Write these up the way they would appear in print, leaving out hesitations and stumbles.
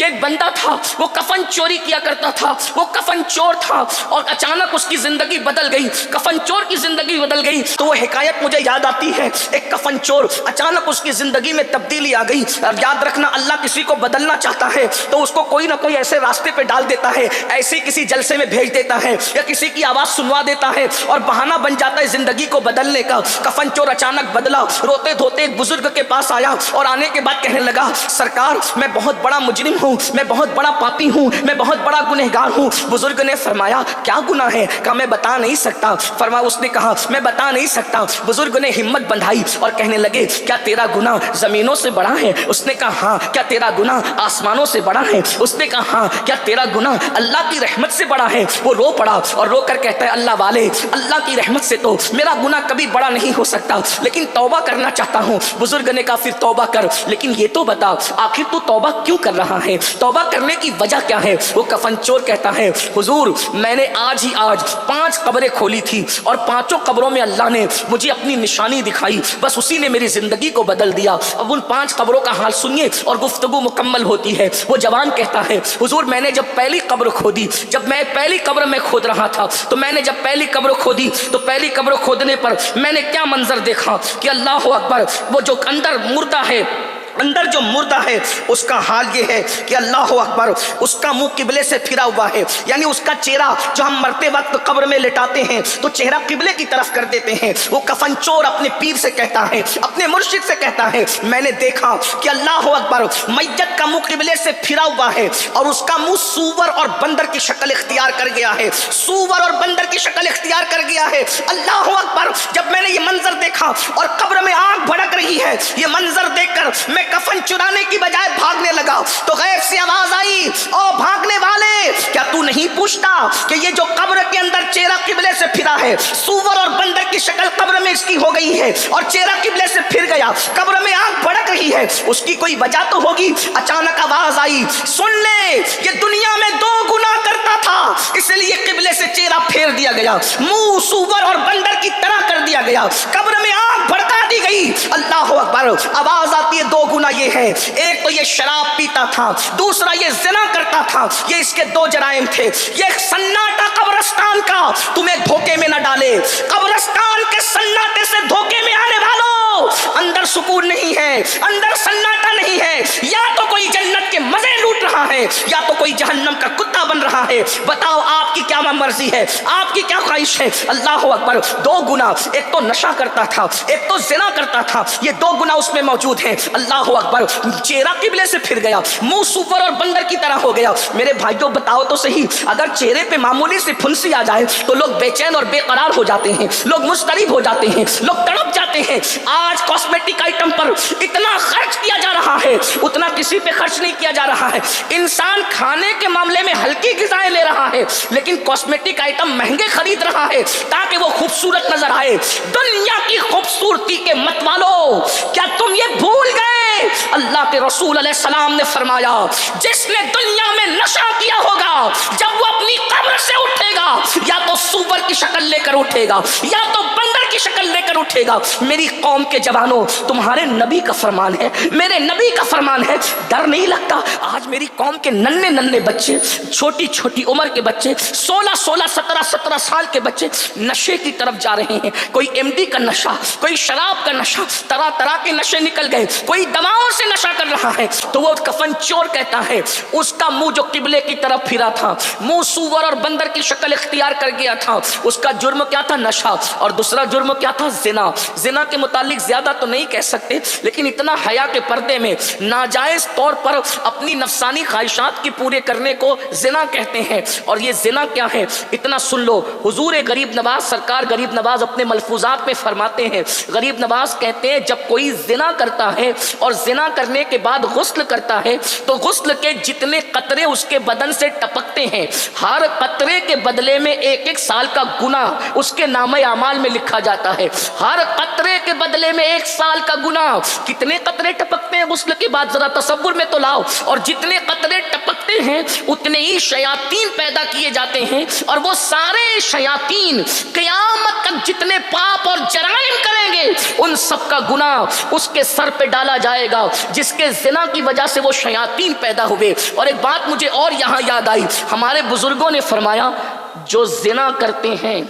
کہ ایک بندہ تھا وہ کفن چوری کیا کرتا تھا، وہ کفن چور تھا اور اچانک اس کی زندگی بدل گئی، کفن چور کی زندگی بدل گئی۔ تو وہ حکایت مجھے یاد آتی ہے، ایک کفن چور اچانک اس کی زندگی میں تبدیلی آ گئی۔ اور یاد رکھنا اللہ کسی کو بدلنا چاہتا ہے تو اس کو کوئی نہ کوئی ایسے راستے پہ ڈال دیتا ہے، ایسے کسی جلسے میں بھیج دیتا ہے یا کسی کی آواز سنوا دیتا ہے اور بہانہ بن جاتا ہے زندگی کو بدلنے کا۔ کفن چور اچانک بدلا، روتے دھوتے ایک بزرگ کے پاس آیا اور آنے کے بعد کہنے لگا سرکار میں بہت بڑا مجرم ہوں، میں بہت بڑا پاپی ہوں، میں بہت بڑا گنہگار ہوں۔ بزرگ نے فرمایا کیا گناہ ہے؟ کہا میں بتا نہیں سکتا۔ فرمایا اس نے کہا میں بتا نہیں سکتا۔ بزرگ نے ہمت بندھائی اور کہنے لگے کیا تیرا گناہ زمینوں سے بڑا ہے؟ اس نے کہا ہاں۔ کیا تیرا گناہ آسمانوں سے بڑا ہے؟ اس نے کہا ہاں۔ کیا تیرا گناہ اللہ کی رحمت سے بڑا ہے؟ وہ رو پڑا اور رو کر کہتا ہے اللہ والے، اللہ کی رحمت سے تو میرا گناہ کبھی بڑا نہیں ہو سکتا، لیکن توبہ کرنا چاہتا ہوں۔ بزرگ نے کہا پھر توبہ کر، لیکن یہ تو بتا آخر تو توبہ کیوں کر رہا ہے؟ توبہ کرنے کی وجہ کیا ہے؟ وہ کفن چور کہتا ہے حضور میں نے آج ہی 5 قبریں کھولی تھی اور 5 قبروں میں اللہ نے مجھے اپنی نشانی دکھائی، بس اسی نے میری زندگی کو بدل دیا۔ اب ان 5 قبروں کا حال سنیے اور گفتگو مکمل ہوتی ہے۔ وہ جوان کہتا ہے حضور میں نے جب پہلی قبر کھودی، جب میں پہلی قبر میں کھود رہا تھا تو میں نے جب پہلی قبر کھودی تو پہلی قبر کھودنے پر میں نے کیا منظر دیکھا کہ اللہ اکبر، وہ جو اندر مردہ ہے، اندر جو مردہ ہے اس کا حال یہ ہے کہ اللہ اکبر اس کا منہ قبلے سے پھرا ہوا ہے، یعنی اس کا چہرہ جو ہم مرتے وقت قبر میں لٹاتے ہیں تو چہرہ قبلے کی طرف کر دیتے ہیں۔ وہ کفن چور اپنے پیر سے کہتا ہے، اپنے مرشد سے کہتا ہے میں نے دیکھا کہ اللہ اکبر میت کا منہ قبلے سے پھرا ہوا ہے اور اس کا منہ سور اور بندر کی شکل اختیار کر گیا ہے، سور اور بندر کی شکل اختیار کر گیا ہے۔ اللہ اکبر جب میں نے یہ منظر دیکھا اور قبر میں آنکھ بھڑک رہی ہے، یہ منظر دیکھ کر میں کفن چرانے کی بجائے بھاگنے لگا تو غیب سے آواز آئی او بھاگنے والے، کیا تو نہیں پوچھتا کہ یہ جو قبر کے اندر چہرہ قبلے سے پھرا ہے، سور اور بندر کی شکل قبر میں اس کی ہو گئی ہے اور چہرہ قبلے سے پھر گیا، قبر میں آنکھ بھڑک رہی ہے، اس کی کوئی وجہ تو ہوگی۔ اچانک آواز آئی سن لے یہ دنیا میں 2 گناہ کرتا تھا اس لیے قبلے سے چہرہ پھیر دیا گیا، منہ سور اور بندر کی طرح کر دیا گیا، قبر میں آنکھ بھڑکا دی گئی۔ اللہ اکبر آواز آتی ہے 2 گناہ یہ ہے، ایک تو یہ شراب پیتا تھا، دوسرا یہ زنا کرتا تھا، یہ اس کے 2 جرائم تھے۔ یہ سناٹا قبرستان کا تمہیں دھوکے میں نہ ڈالے، قبرستان کے سناٹے سے دھوکے میں آنے والوں اندر سکون نہیں ہے، اندر سناٹا نہیں ہے، یا تو کوئی جنت کے مزے لوٹ رہا ہے یا تو کوئی جہنم کا کتا بن رہا ہے۔ بتاؤ آپ کی کیا مرضی ہے، آپ کی کیا خواہش ہے؟ اللہ اکبر 2 گناہ، ایک تو نشہ کرتا تھا، ایک تو زنا کرتا تھا، یہ 2 گناہ اس میں موجود ہیں۔ اللہ اکبر چہرہ قبلے سے پھر گیا، منہ سور اور بندر کی طرح ہو گیا۔ میرے بھائیوں بتاؤ تو صحیح، اگر چہرے پہ معمولی سی پھنسی آ جائے تو لوگ بے چین اور بے قرار ہو جاتے ہیں، لوگ مضطرب ہو جاتے ہیں، لوگ تڑپ جاتے ہیں۔ آج کاسمیٹک آئٹم پر اتنا خرچ کیا جا رہا ہے اتنا کسی پہ خرچ نہیں کیا جا رہا ہے۔ انسان کھانے کے معاملے میں ہلکی غذائیں لے رہا ہے لیکن کاسمیٹک آئٹم مہنگے خرید رہا ہے تاکہ وہ خوبصورت نظر آئے۔ دنیا کی خوبصورتی کے مت والو کیا تم یہ بھول گئے اللہ کے رسول علیہ السلام نے فرمایا جس نے دنیا میں نشہ کیا ہوگا جب وہ اپنی قبر سے اٹھے گا یا تو سور کی شکل لے کر اٹھے گا یا تو بندر کی شکل لے کر اٹھے گا۔ میری قوم کے جوانوں تمہارے نبی کا فرمان ہے، میرے نبی کا فرمان ہے، ڈر نہیں لگتا؟ آج میری قوم کے ننھے ننھے بچے، چھوٹی چھوٹی عمر کے بچے، 16 17 سال کے بچے نشے کی طرف جا رہے ہیں۔ کوئی ایم ڈی کا نشہ، کوئی شراب کا نشہ، طرح طرح کے نشے نکل گئے، کوئی دواؤں سے نشہ کر رہا ہے۔ تو وہ کفن چور کہتا ہے اس کا منہ جو قبلے کی طرف پھرا تھا، منہ سور اور بندر کی شکل اختیار کر گیا تھا، اس کا جرم کیا تھا؟ نشہ۔ اور دوسرا جرم کیا تھا؟ زنا۔ زنا کے متعلق زیادہ تو نہیں کہہ سکتے لیکن اتنا حیا کے پردے میں ناجائز طور پر اپنی نفسانی خواہشات کی پورے کرنے کو زنا کہتے ہیں۔ اور یہ زنا کیا ہے اتنا سن لو، حضور غریب نواز سرکار غریب نواز اپنے ملفوظات میں فرماتے ہیں، غریب نواز کہتے ہیں جب کوئی زنا کرتا ہے اور زنا کرنے کے بعد غسل کرتا ہے تو غسل کے جتنے قطرے اس کے بدن سے ٹپکتے ہیں ہر قطرے کے بدلے میں 1 سال کا گناہ اس کے نامہ اعمال میں لکھا جاتا جاتا ہے. ہر قطرے کے بدلے میں 1 سال کا گناہ. کتنے قطرے ٹپکتے ہیں غسل کے بعد ذرا تصور میں تو لاؤ. اور جتنے قطرے ٹپکتے ہیں اتنے ہی شیاطین پیدا کیے جاتے ہیں, اور وہ سارے شیاطین قیامت تک جتنے پاپ اور جرائم کریں گے ان سب کا گناہ اس کے سر پہ ڈالا جائے گا جس کے زنا کی وجہ سے وہ شیاطین پیدا ہوئے. اور ایک بات مجھے اور یہاں یاد آئی, ہمارے بزرگوں نے فرمایا جو زنا کرتے ہیں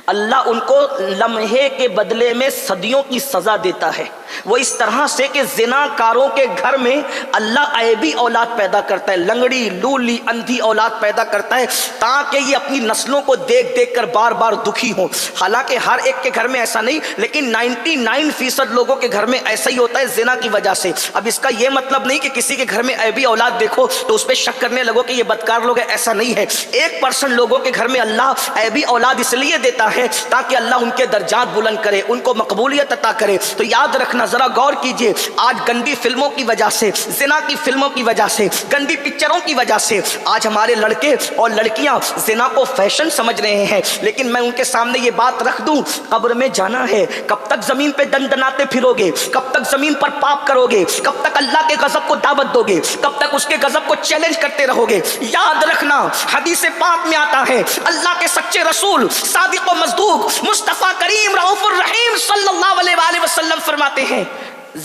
اللہ ان کو لمحے کے بدلے میں صدیوں کی سزا دیتا ہے. وہ اس طرح سے کہ زنا کاروں کے گھر میں اللہ عیبی اولاد پیدا کرتا ہے, لنگڑی لولی اندھی اولاد پیدا کرتا ہے تاکہ یہ اپنی نسلوں کو دیکھ دیکھ کر بار بار دکھی ہوں. حالانکہ ہر ایک کے گھر میں ایسا نہیں, لیکن 99% لوگوں کے گھر میں ایسا ہی ہوتا ہے زنا کی وجہ سے. اب اس کا یہ مطلب نہیں کہ کسی کے گھر میں عیبی اولاد دیکھو تو اس پہ شک کرنے لگو کہ یہ بدکار لوگ ہیں, ایسا نہیں ہے. 1% لوگوں کے گھر میں اللہ عیبی اولاد اس لیے دیتا ہے تاکہ اللہ ان کے درجات بلند کرے, ان کو مقبولیت عطا کرے. تو یاد رکھنا, ذرا غور کیجئے, آج گندی فلموں کی وجہ سے, زنا کی فلموں کی وجہ سے, گندی پکچروں کی وجہ سے آج ہمارے لڑکے اور لڑکیاں زنا کو فیشن سمجھ رہے ہیں. لیکن میں ان کے سامنے یہ بات رکھ دوں, قبر میں جانا ہے, کب تک زمین پہ دندناتے پھرو گے, کب تک زمین پر پاپ کرو گے, کب تک اللہ کے غضب کو دعوت دو گے, کب تک اس کے غضب کو چیلنج کرتے رہو گے. یاد رکھنا, حدیث پاک میں آتا ہے اللہ کے سچے رسول صادق و مصدوق مصطفیٰ کریم رؤوف الرحیم صلی اللہ علیہ وآلہ وسلم فرماتے ہیں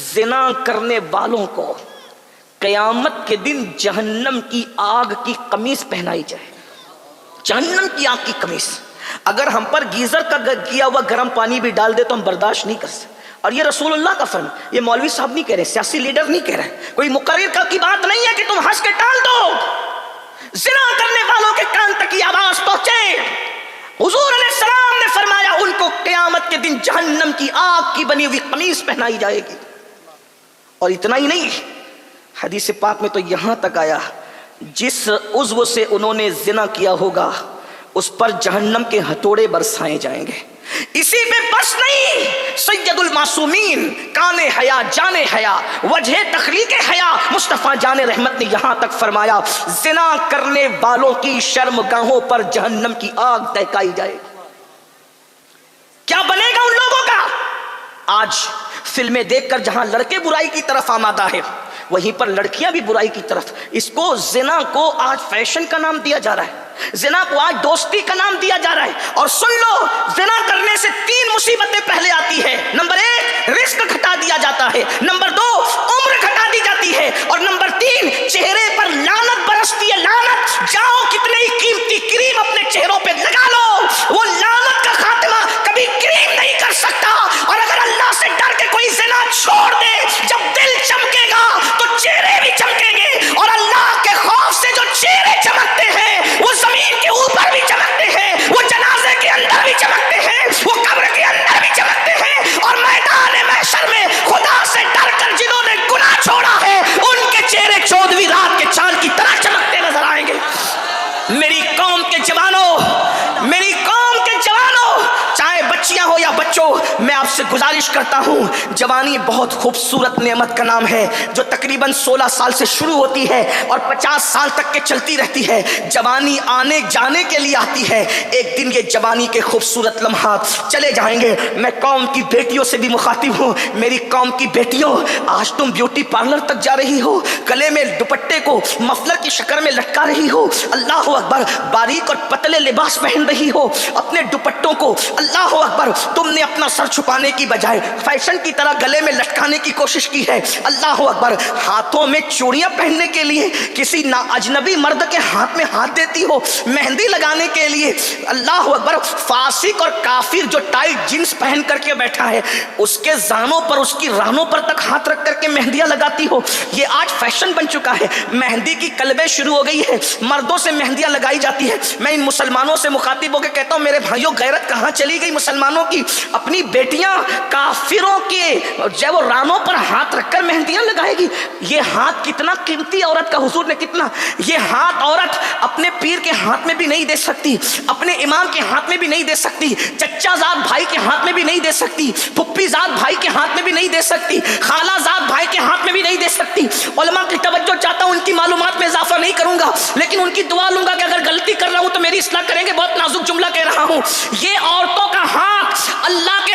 زنا کرنے والوں کو قیامت کے دن جہنم کی آگ کی قمیص پہنائی جائے. جہنم کی آگ کی قمیص. اگر ہم پر گیزر کا کیا ہوا گرم پانی بھی ڈال دے تو ہم برداشت نہیں کر سکتے. اور یہ رسول اللہ کا فرمان, یہ مولوی صاحب نہیں کہہ رہے, سیاسی لیڈر نہیں کہہ رہے, کوئی مقرر کی بات نہیں ہے کہ تم ہنس کے ٹال دو. زنا کرنے والوں کے کان تک یہ آواز پہنچے. حضور علیہ السلام نے فرمایا ان کو قیامت کے دن جہنم کی آگ کی بنی ہوئی قمیص پہنائی جائے گی. اور اتنا ہی نہیں, حدیث پاک میں تو یہاں تک آیا جس عضو سے انہوں نے زنا کیا ہوگا اس پر جہنم کے ہتھوڑے برسائے جائیں گے. اسی پہ بس نہیں, سید المعصومین کان حیا جان حیا وجہ تخلیق حیا مصطفیٰ جان رحمت نے یہاں تک فرمایا زنا کرنے والوں کی شرمگاہوں پر جہنم کی آگ دہکائی جائے گی. کیا بنے گا ان لوگوں کا؟ آج فلمیں دیکھ کر جہاں لڑکے برائی کی طرف آمادہ ہے وہیں پر لڑکیاں بھی برائی کی طرف. اس کو زنا کو آج فیشن کا نام دیا جا رہا ہے, زنا کو آج دوستی کا نام دیا جا رہا ہے. اور سن لو, زنا کرنے سے 3 مصیبتیں پہلے آتی ہے. نمبر 1 رزق گھٹا دیا جاتا ہے, نمبر 2 عمر گھٹا دی جاتی ہے, اور نمبر 3 چہرے پر لعنت برستی ہے. لعنت, جاؤ کتنے ہی قیمتی کریم اپنے چہروں پہ لگا لو, وہ لعنت کا خاتمہ کبھی کریم نہیں کر سکتا. اور اگر اللہ سے ڈر کے کوئی زنا چھوڑ دے, جب دل چمکے گا تو چہرے بھی چمکیں گے. اور اللہ کے خوف سے جو چہرے چمکتے ہیں وہ زمین کے اوپر بھی چمکتے ہیں, وہ جنازے کے اندر بھی چمکتے ہیں, وہ قبر کے اندر بھی چمکتے ہیں. اور میدان محشر میں خدا سے ڈر کر جنہوں نے گناہ چھوڑا ہے ان کے چہرے 14ویں رات کے چاند کی طرح چمکتے نظر آئیں گے. میری قوم کے جوانوں, میری قوم کے جوانوں, چاہے بچیاں ہو یا بچوں, میں آپ سے گزارش کرتا ہوں, جوانی بہت خوبصورت نعمت کا نام ہے جو تقریباً 16 سال سے شروع ہوتی ہے اور 50 سال تک کے چلتی رہتی ہے. جوانی آنے جانے کے لیے آتی ہے, ایک دن یہ جوانی کے خوبصورت لمحات چلے جائیں گے. میں قوم کی بیٹیوں سے بھی مخاطب ہوں. میری قوم کی بیٹیوں, آج تم بیوٹی پارلر تک جا رہی ہو, گلے میں دوپٹے کو مفلر کی شکل میں لٹکا رہی ہو, اللہ اکبر, باریک اور پتلے لباس پہن رہی ہو, اپنے دوپٹوں کو اللہ اکبر تم نے اپنا سر چھپانے کی بجائے فیشن کی طرح گلے میں لٹکانے کی کوشش کی ہے. اللہ اکبر, ہاتھوں میں چوڑیاں پہننے کے لیے کسی نا اجنبی مرد کے ہاتھ میں ہاتھ دیتی ہو, مہندی لگانے کے لیے اللہ اکبر فاسق اور کافر جو ٹائٹ جینس پہن کر کے بیٹھا ہے اس کے زانوں پر, اس کی رانوں پر تک ہاتھ رکھ کر کے مہندیاں لگاتی ہو. یہ آج فیشن بن چکا ہے. مہندی کی کلبیں شروع ہو گئی ہے, مردوں سے مہندیاں لگائی جاتی ہے. میں ان مسلمانوں سے مخاطب ہو کے کہتا ہوں میرے بھائیوں, غیرت کہاں چلی گئی مسلمانوں کی؟ اپنی بیٹیاں کافروں کے جو وہ رانوں پر ہاتھ رکھ کر مہندیاں لگائے گی. یہ ہاتھ کتنا قیمتی عورت کا, حضور نے کتنا, یہ ہاتھ عورت اپنے پیر کے ہاتھ میں بھی نہیں دے سکتی, اپنے امام کے ہاتھ میں بھی نہیں دے سکتی, چچا زاد بھائی کے ہاتھ میں بھی نہیں دے سکتی, پھپھی زاد بھائی کے ہاتھ میں بھی نہیں دے سکتی, خالہ زاد بھائی کے ہاتھ میں بھی نہیں دے سکتی. علماء کی توجہ چاہتا ہوں, ان کی معلومات میں اضافہ نہیں کروں گا لیکن ان کی دعا لوں گا کہ اگر غلطی کر رہا ہوں تو میری اصلاح کریں گے. بہت نازک جملہ کہہ رہا ہوں, یہ عورتوں کا ہاتھ اللہ کے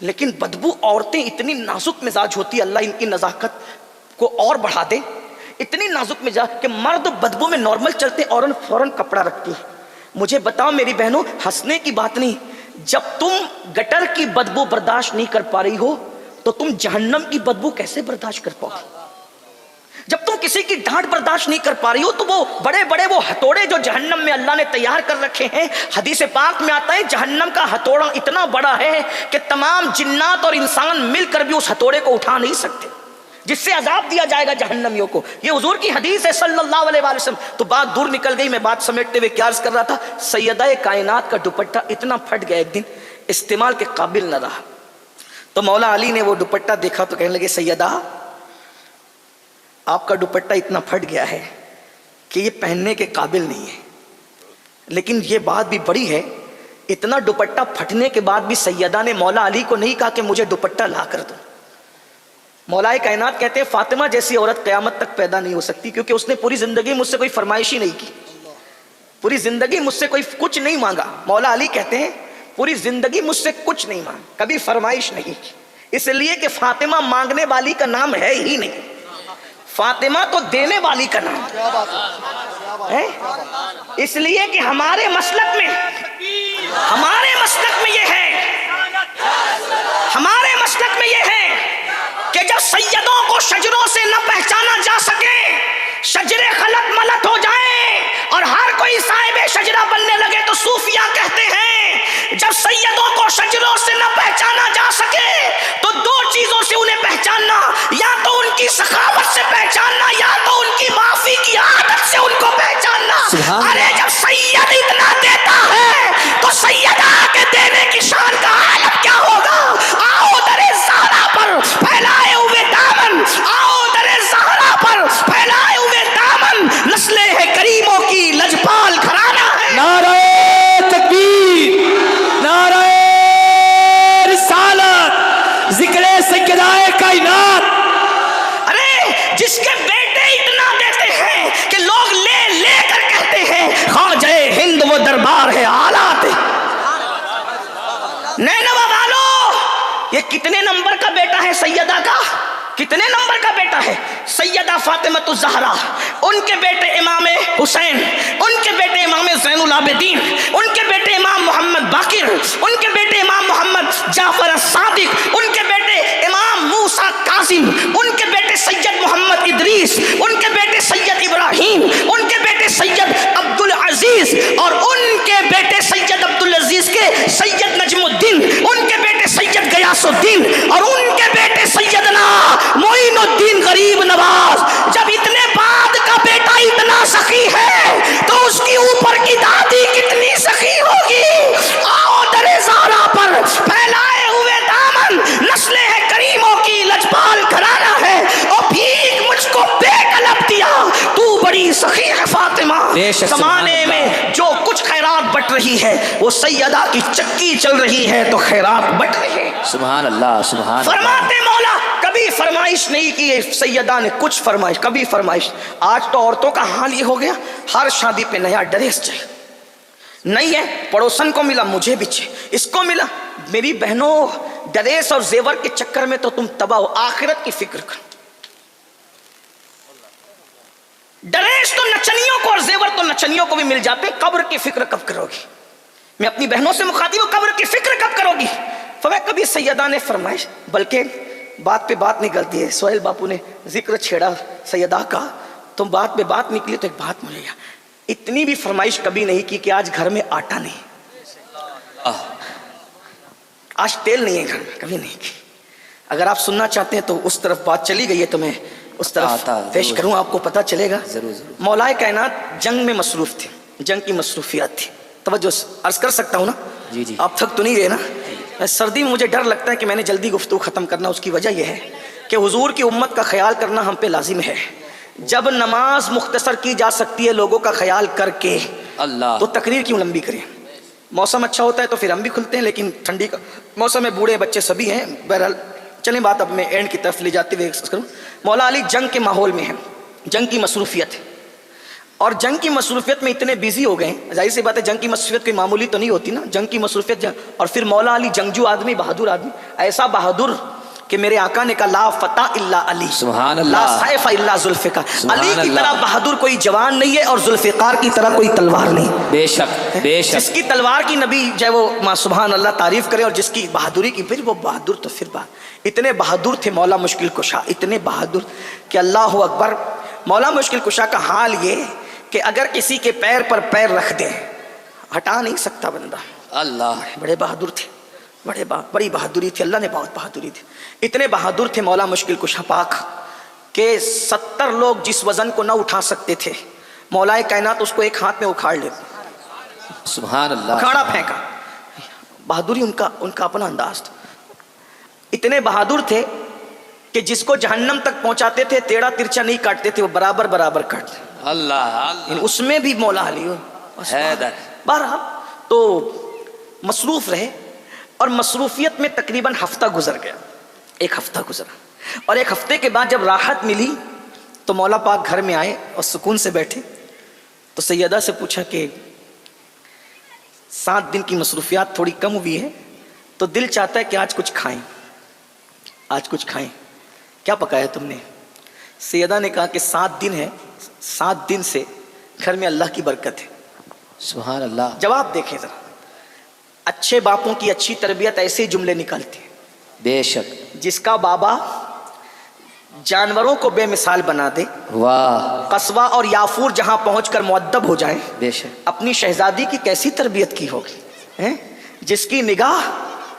لیکن بدبو عورتیں اتنی نازک مزاج ہوتی ہے، اللہ ان کی نزاکت کو اور بڑھا دے، اتنی نازک مزاج کہ مرد بدبو میں نارمل چلتے عورت فوراً کپڑا رکھتی ہے۔ مجھے بتاؤ میری بہنوں، ہنسنے کی بات نہیں، جب تم گٹر کی بدبو برداشت نہیں کر پا رہی ہو تو تم جہنم کی بدبو کیسے برداشت کر پاؤ؟ جب تم کسی کی ڈانٹ برداشت نہیں کر پا رہی ہو تو وہ بڑے بڑے وہ ہتھوڑے جو جہنم میں اللہ نے تیار کر رکھے ہیں، حدیث پاک میں آتا ہے جہنم کا ہتھوڑا اتنا بڑا ہے کہ تمام جنات اور انسان مل کر بھی اس ہتھوڑے کو اٹھا نہیں سکتے، جس سے عذاب دیا جائے گا جہنمیوں کو۔ یہ حضور کی حدیث ہے صلی اللہ علیہ وسلم۔ تو بات دور نکل گئی، میں بات سمیٹتے ہوئے کیا عرض کر رہا تھا، سیدہ کائنات کا دوپٹہ اتنا پھٹ گیا ایک دن، استعمال کے قابل نہ رہا۔ تو مولا علی نے وہ دوپٹہ دیکھا تو کہنے لگے سیدہ آپ کا دوپٹہ اتنا پھٹ گیا ہے کہ یہ پہننے کے قابل نہیں ہے۔ لیکن یہ بات بھی بڑی ہے، اتنا دوپٹہ پھٹنے کے بعد بھی سیدہ نے مولا علی کو نہیں کہا کہ مجھے دوپٹہ لا کر دو۔ مولا کائنات کہتے ہیں فاطمہ جیسی عورت قیامت تک پیدا نہیں ہو سکتی، کیونکہ اس نے پوری زندگی مجھ سے کوئی فرمائش ہی نہیں کی، پوری زندگی مجھ سے کوئی کچھ نہیں مانگا۔ مولا علی کہتے ہیں پوری زندگی مجھ سے کچھ نہیں مانگا، کبھی فرمائش نہیں کی، اس لیے کہ فاطمہ مانگنے والی کا نام ہے ہی نہیں، فاطمہ تو دینے والی کا نام ہے۔ اس لیے کہ ہمارے مسلک میں یہ ہے، ہمارے مسلک میں یہ ہے کہ جب سیدوں کو شجروں سے نہ پہچانا جا سکے، شجرے خلط ملط ہو جائیں اور ہر کوئی صاحب شجرہ بننے لگے تو صوفیہ کہتے ہیں جب سیدوں کو شجروں سے نہ پہچانا جا سکے تو دو چیزوں سے انہیں پہچاننا، یا تو ان کی سخاوت سے پہچاننا یا تو ان کی معافی کی عادت سے ان کو پہچاننا۔ ارے جب سید اتنا دیتا ہے تو سیدہ کے دینے کی شان کا عالم کیا ہوگا؟ آؤ در زہرا پر پھیلائے ہوئے دامن، آؤ در زہرا پر پھیلائے ہوئے دامن، نسل ہے کریموں کی لجپال گھرانہ ہے۔ نعرہ تکبیر، نعرہ رسالت، ذکر سیدہ کائنات۔ ارے جس کے بیٹے اتنا دیتے ہیں کہ لوگ لے لے کر کہتے ہیں خواجہ ہند وہ دربار ہے آلات۔ نینوا والو، یہ کتنے نمبر کا بیٹا ہے سیدہ کا؟ کتنے نمبر کا بیٹا ہے؟ سیدہ فاطمہ الزہرا، ان کے بیٹے امام حسین، ان کے بیٹے امام زین العابدین، ان کے بیٹے امام محمد باقر، ان کے بیٹے امام محمد جعفر الصادق، ان کے بیٹے امام موسیٰ کاظم، ان کے بیٹے سید محمد ادریس، ان کے بیٹے سید ابراہیم، ان کے بیٹے سید عبدالعزیز، اور ان کے بیٹے سید عبدالعزیز کے سید نجم الدین، ان کے بیٹے سید غیاث الدین، اور ان کے بیٹے سیدنا معین الدین غریب نواز۔ جب اتنے بعد کا بیٹا اتنا سخی ہے تو اس کی اوپر کی دادی کتنی سخی ہوگی؟ آؤ در زہرا پر پھیلائے ہوئے دامن، نسل ہے کریموں کی لجپال گھرانہ ہے، اور بھیک مجھ کو بے طلب دیا، تو بڑی سخی ہے فاطمہ۔ زمانے میں جو کچھ خیرات بٹ رہی ہے وہ سیدہ کی چکی چل رہی ہے تو خیرات بٹ رہی ہے۔ سبحان اللہ، سبحان اللہ۔ فرماتے مولا کبھی فرمائش نہیں کی سیدہ نے، کچھ فرمائش کبھی فرمائش۔ آج تو عورتوں کا حال یہ ہو گیا ہر شادی پہ نیا ڈریس چاہیے، نہیں ہے پڑوسن کو ملا مجھے بھی چاہیے، اس کو ملا۔ میری بہنوں ڈریس اور زیور کے چکر میں تو تم تباہ ہو، آخرت کی فکر کرو۔ ڈریس تو نچنیوں کو اور زیور تو نچنیوں کو بھی مل جاتے، قبر کی فکر کب کرو گی؟ میں اپنی بہنوں سے مخاطب ہوں، قبر کی فکر کب کرو گی؟ فرمایا کبھی سیدہ نے فرمائش، بلکہ بات پہ بات نکلتی ہے۔ سہیل باپو نے ذکر چھیڑا سیدہ کا تو بات پہ بات نکلی تو ایک بات مجھے اتنی بھی فرمائش کبھی نہیں کی کہ آج گھر میں آٹا نہیں، آج تیل نہیں ہے گھر میں، کبھی نہیں کی۔ اگر آپ سننا چاہتے ہیں تو اس طرف بات چلی گئی ہے تو میں اس طرف پیش کروں، آپ کو پتہ چلے گا۔ مولا کائنات جنگ میں مصروف تھے، جنگ کی مصروفیات تھی۔ توجہ عرض کر سکتا ہوں نا؟ جی جی۔ آپ تھک تو نہیں گئے نا؟ سردی میں مجھے ڈر لگتا ہے کہ میں نے جلدی گفتگو ختم کرنا، اس کی وجہ یہ ہے کہ حضور کی امت کا خیال کرنا ہم پہ لازم ہے۔ جب نماز مختصر کی جا سکتی ہے لوگوں کا خیال کر کے اللہ، تو تقریر کیوں لمبی کریں؟ موسم اچھا ہوتا ہے تو پھر ہم بھی کھلتے ہیں، لیکن ٹھنڈی کا موسم میں بوڑھے بچے سبھی ہیں۔ بہرحال چلیں بات اب میں اینڈ کی طرف لے جاتے ہوئے کروں۔ مولا علی جنگ کے ماحول میں ہیں، جنگ کی مصروفیت ہے۔ اور جنگ کی مصروفیت میں اتنے بیزی ہو گئے، ظاہر سی بات ہے جنگ کی مصروفیت کوئی معمولی تو نہیں ہوتی نا، جنگ کی مصروفیت اور پھر مولا علی جنگجو آدمی، بہادر آدمی، ایسا بہادر کہ میرے آقا نے کہا لا فتح الا علی، سبحان اللہ، لا سیف الا ذوالفقار، سبحان علی کی اللہ، طرح بہادر کوئی جوان نہیں ہے اور ذوالفقار کی طرح کوئی تلوار نہیں، بے شک بے جس شک، کی تلوار کی نبی جو ہے وہ سبحان اللہ تعریف کرے، اور جس کی بہادری کی پھر وہ بہادر تو پھر اتنے بہادر تھے مولا مشکل کشا، اتنے بہادر کہ اللہ اکبر۔ مولا مشکل کشا کا حال یہ کہ اگر کسی کے پیر پر پیر رکھ دے ہٹا نہیں سکتا بندہ، اللہ، بڑے بہادر تھے، بڑی بہادری تھی، اللہ نے بہت بہادری تھی، اتنے بہادر تھے مولا مشکل کشا پاک کہ 70 لوگ جس وزن کو نہ اٹھا سکتے تھے مولا کائنات اس کو ایک ہاتھ میں اکھاڑ لیتے، سبحان اللہ، اکھاڑا پھینکا، بہادری ان کا اپنا انداز تھا، اتنے بہادر تھے کہ جس کو جہنم تک پہنچاتے تھے ٹیڑھا ترچھا نہیں کاٹتے تھے، وہ برابر کاٹتے، اللہ، اس میں بھی مولا علی حیدر، بہرحال تو مصروف رہے، اور مصروفیت میں تقریباً ہفتہ گزر گیا، ایک ہفتہ گزرا، اور ایک ہفتے کے بعد جب راحت ملی تو مولا پاک گھر میں آئے اور سکون سے بیٹھے، تو سیدہ سے پوچھا کہ 7 دن کی مصروفیات تھوڑی کم ہوئی ہے تو دل چاہتا ہے کہ آج کچھ کھائیں، آج کچھ کھائیں، کیا پکایا تم نے؟ سیدہ نے کہا کہ 7 دن ہے، 7 دن سے گھر میں اللہ کی برکت ہے۔ سبحان اللہ، جواب دیکھیں ذرا، اچھے باپوں کی اچھی تربیت ایسے جملے نکالتے ہیں، بے شک، جس کا بابا جانوروں کو بے مثال بنا دے، واہ، قصوہ اور یافور جہاں پہنچ کر مؤدب ہو جائیں، بے شک، اپنی شہزادی کی کیسی تربیت کی ہوگی، ہیں؟ جس کی نگاہ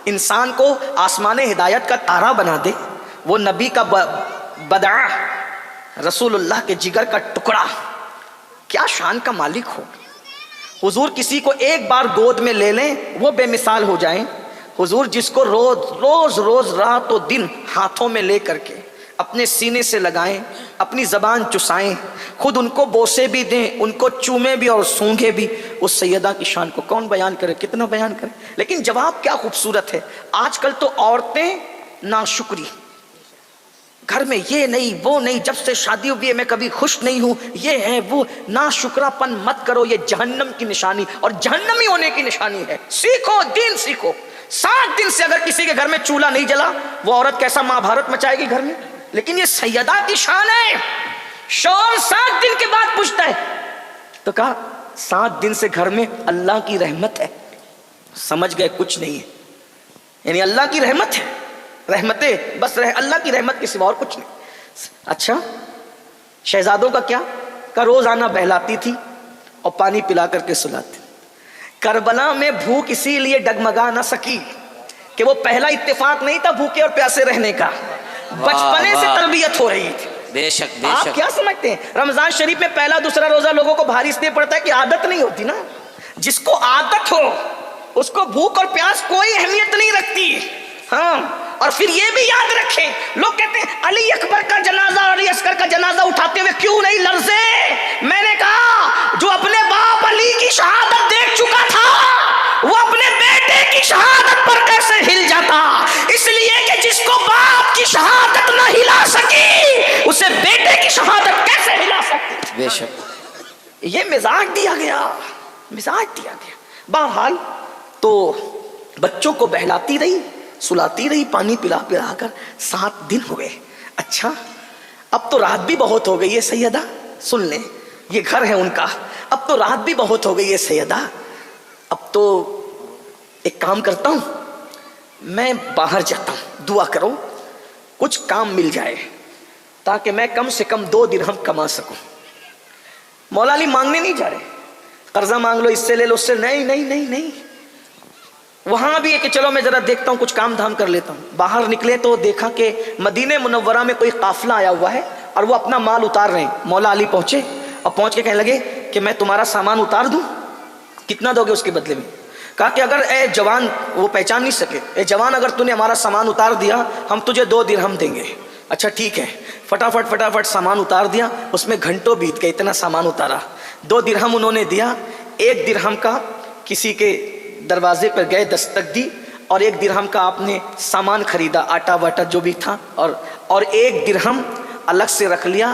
انسان کو آسمان ہدایت کا تارا بنا دے، وہ نبی کا بدعہ، رسول اللہ کے جگر کا ٹکڑا، کیا شان کا مالک ہو۔ حضور کسی کو ایک بار گود میں لے لیں وہ بے مثال ہو جائیں، حضور جس کو روز رات و دن ہاتھوں میں لے کر کے اپنے سینے سے لگائیں، اپنی زبان چسائیں، خود ان کو بوسے بھی دیں، ان کو چومے بھی اور سونگھے بھی، اس سیدہ کی شان کو کون بیان کرے، کتنا بیان کرے۔ لیکن جواب کیا خوبصورت ہے، آج کل تو عورتیں ناشکری، گھر میں یہ نہیں وہ نہیں، جب سے شادی ہوئی ہے میں کبھی خوش نہیں ہوں، یہ ہے وہ، ناشکرا پن مت کرو، یہ جہنم کی نشانی اور جہنمی ہونے کی نشانی ہے۔ سیکھو دین، سیکھو۔ 7 دن سے اگر کسی کے گھر میں چولہا نہیں جلا وہ عورت کیسا مہا بھارت مچائے گی گھر میں، لیکن یہ سیدہ کی شان ہے۔ شوہر 7 دن کے بعد پوچھتا ہے تو کہا 7 دن سے گھر میں اللہ کی رحمت ہے، سمجھ گئے کچھ نہیں ہے، یعنی اللہ کی رحمت ہے، رحمتیں بس اللہ کی رحمت کے سوا اور کچھ نہیں۔ اچھا شہزادوں کا کیا؟ کا روزانہ بہلاتی تھی اور پانی پلا کر کے سلاتی۔ کربلا میں بھوک اسی لیے ڈگمگا نہ سکی کہ وہ پہلا اتفاق نہیں تھا بھوکے اور پیاسے رہنے کا، بچپنے سے تربیت ہو رہی تھی۔ بے شک، بے آپ شک، کیا سمجھتے ہیں رمضان شریف میں پہلا دوسرا روزہ لوگوں کو بھاری اس لیے پڑتا ہے کہ عادت نہیں ہوتی نا، جس کو عادت ہو اس کو بھوک اور پیاس کوئی اہمیت نہیں رکھتی۔ ہاں، اور پھر یہ بھی یاد رکھیں، لوگ کہتے ہیں علی اکبر کا جنازہ اور علی اصغر کا جنازہ اٹھاتے ہوئے کیوں نہیں لرزے؟ میں نے کہا جو اپنے باپ علی کی شہادت دیکھ چکا تھا وہ اپنے بیٹے کی شہادت پر کیسے ہل جاتا؟ اس لیے کہ جس کو باپ کی شہادت نہ ہلا سکی اسے بیٹے کی شہادت کیسے ہلا سکتی؟ بے شک، یہ مزاج دیا گیا، مزاج دیا گیا۔ بہرحال تو بچوں کو بہلاتی رہی، سلاتی رہی، پانی پلا پلا کر 7 دن ہوئے۔ اچھا اب تو رات بھی بہت ہو گئی ہے سیدہ، سن لیں یہ گھر ہے ان کا، اب تو رات بھی بہت ہو گئی ہے سیدہ، اب تو ایک کام کرتا ہوں، میں باہر جاتا ہوں، دعا کرو کچھ کام مل جائے تاکہ میں کم سے کم 2 درہم کما سکوں۔ مولا علی مانگنے نہیں جا رہے، قرضہ مانگ لو، اس سے لے لو، اس سے، نہیں نہیں نہیں نہیں، وہاں بھی ہے کہ چلو میں ذرا دیکھتا ہوں کچھ کام دھام کر لیتا ہوں۔ باہر نکلے تو دیکھا کہ مدینہ منورہ میں کوئی قافلہ آیا ہوا ہے اور وہ اپنا مال اتار رہے ہیں۔ مولا علی پہنچے اور پہنچ کے کہنے لگے کہ میں تمہارا سامان اتار دوں، کتنا دو گے اس کے بدلے میں؟ کہا کہ اگر اے جوان، وہ پہچان نہیں سکے، اے جوان اگر تو نے ہمارا سامان اتار دیا ہم تجھے 2 درہم دیں گے۔ اچھا ٹھیک ہے، فٹافٹ سامان اتار دیا، اس میں گھنٹوں بیت گئے، اتنا سامان اتارا، 2 درہم انہوں نے دیا، 1 درہم کا کسی کے دروازے پر گئے دستک دی، اور 1 درہم کا آپ نے سامان خریدا، آٹا واٹا جو بھی تھا، اور 1 درہم الگ سے رکھ لیا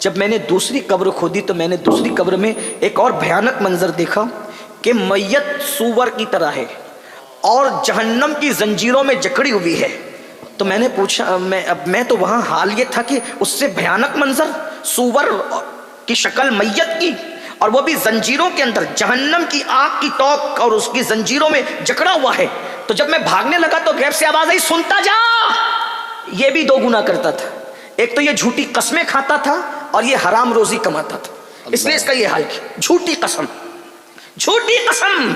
جب میں نے دوسری قبر کھودی تو میں نے دوسری قبر میں ایک اور بھیانک منظر دیکھا کہ میت سور کی طرح ہے اور جہنم کی زنجیروں میں جکڑی ہوئی ہے. تو میں نے پوچھا, میں تو وہاں حال یہ تھا کہ اس سے بھیانک منظر, سور کی شکل میت کی, اور وہ بھی زنجیروں کے اندر, جہنم کی آگ کی توق اور اس کی زنجیروں میں جکڑا ہوا ہے. تو جب میں بھاگنے لگا تو غیب سے آواز آئی, سنتا جا. یہ بھی 2 گناہ کرتا تھا, ایک تو یہ جھوٹی قسمیں کھاتا تھا اور یہ حرام روزی کماتا تھا, اس لیے اس کا یہ حال کیا. جھوٹی قسم, جھوٹی قسم.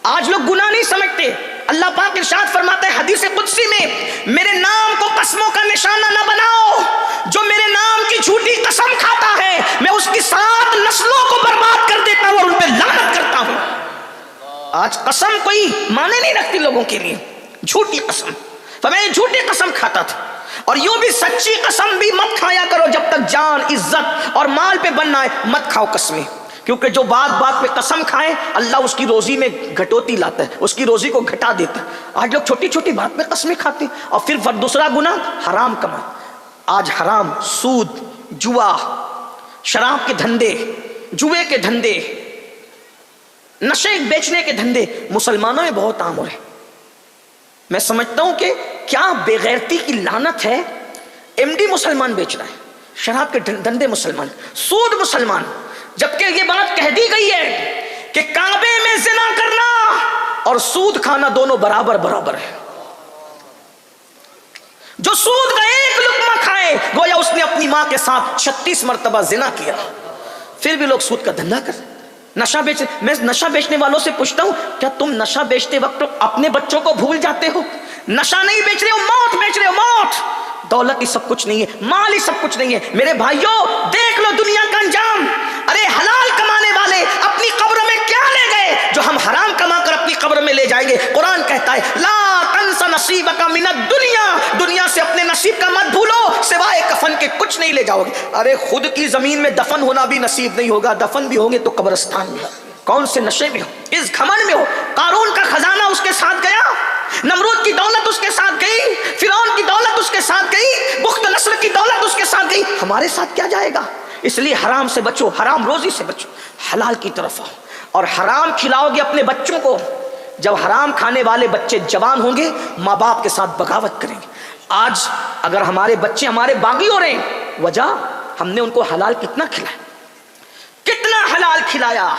آج لوگ گناہ نہیں سمجھتے. اللہ پاک ارشاد فرماتا ہے حدیث قدسی میں, میرے نام کو قسموں کا نشانہ نہ بناؤ. جو میرے نام کی جھوٹی قسم کھاتا ہے میں اس کی 7 نسلوں کو برباد کر دیتا ہوں اور ان پہ لعنت کرتا ہوں. آج قسم کوئی معنی نہیں رکھتی لوگوں کے لیے, جھوٹی قسم. تو میں جھوٹی قسم کھاتا تھا. اور یوں بھی سچی قسم بھی مت کھایا کرو جب تک جان, عزت اور مال پہ بننا ہے. مت کھاؤ قسمیں, کیونکہ جو بات بات پہ قسم کھائے اللہ اس کی روزی میں گھٹوتی لاتا ہے, اس کی روزی کو گھٹا دیتا ہے. آج لوگ چھوٹی چھوٹی بات پہ قسمیں کھاتے ہیں. اور پھر دوسرا گناہ حرام کمائی. آج حرام, سود, جوا, شراب کے دھندے, جوئے کے دھندے, نشے بیچنے کے دھندے مسلمانوں میں بہت عام ہو رہے. میں سمجھتا ہوں کہ کیا بے غیرتی کی لعنت ہے. ایم ڈی مسلمان بیچ رہا ہے, شراب کے دھندے مسلمان, سود مسلمان, جبکہ یہ بات کہہ دی گئی ہے کہ کعبے میں زنا کرنا اور سود کھانا دونوں برابر برابر ہے. جو سود کا ایک لقمہ کھائے گویا اس نے اپنی ماں کے ساتھ 36 مرتبہ زنا کیا. پھر بھی لوگ سود کا دھندا کرتے. نشہ بیچ, میں نشہ بیچنے والوں سے پوچھتا ہوں, کیا تم نشہ بیچتے وقت اپنے بچوں کو بھول جاتے ہو؟ نشہ نہیں بیچ رہے ہو, موت بیچ رہے ہو, موت. دولت ہی سب کچھ نہیں ہے, مال ہی سب کچھ نہیں ہے. میرے بھائیوں دیکھ لو دنیا کا انجام. ارے حلال کمانے والے اپنی قبر میں کیا لے گئے جو ہم حرام کما کر اپنی قبر میں لے جائیں گے؟ قرآن کہتا ہے لا تنس نصیبک من الدنیا, دنیا سے اپنے نصیب کا مت بھولو, سوائے کفن کے کچھ نہیں لے جاؤ گے. ارے خود کی زمین میں دفن ہونا بھی نصیب نہیں ہوگا, دفن بھی ہوں گے تو قبرستان میں. کون سے نشے میں ہو, اس گھمنڈ میں ہو. قارون کا خزانہ اس کے ساتھ گیا, نمرود کی دولت اس کے ساتھ گئی, فرعون کی دولت اس کے ساتھ گئی, بخت نصر کی دولت اس کے ساتھ گئی. ہمارے ساتھ کیا جائے گا؟ اس لیے حرام سے بچو, حرام روزی سے بچو, حلال کی طرف آؤ. اور حرام کھلاؤ گے اپنے بچوں کو, جب حرام کھانے والے بچے جوان ہوں گے ماں باپ کے ساتھ بغاوت کریں گے. آج اگر ہمارے بچے ہمارے باغی ہو رہے ہیں, وجہ ہم نے ان کو حلال کتنا کھلایا, کتنا حلال کھلایا.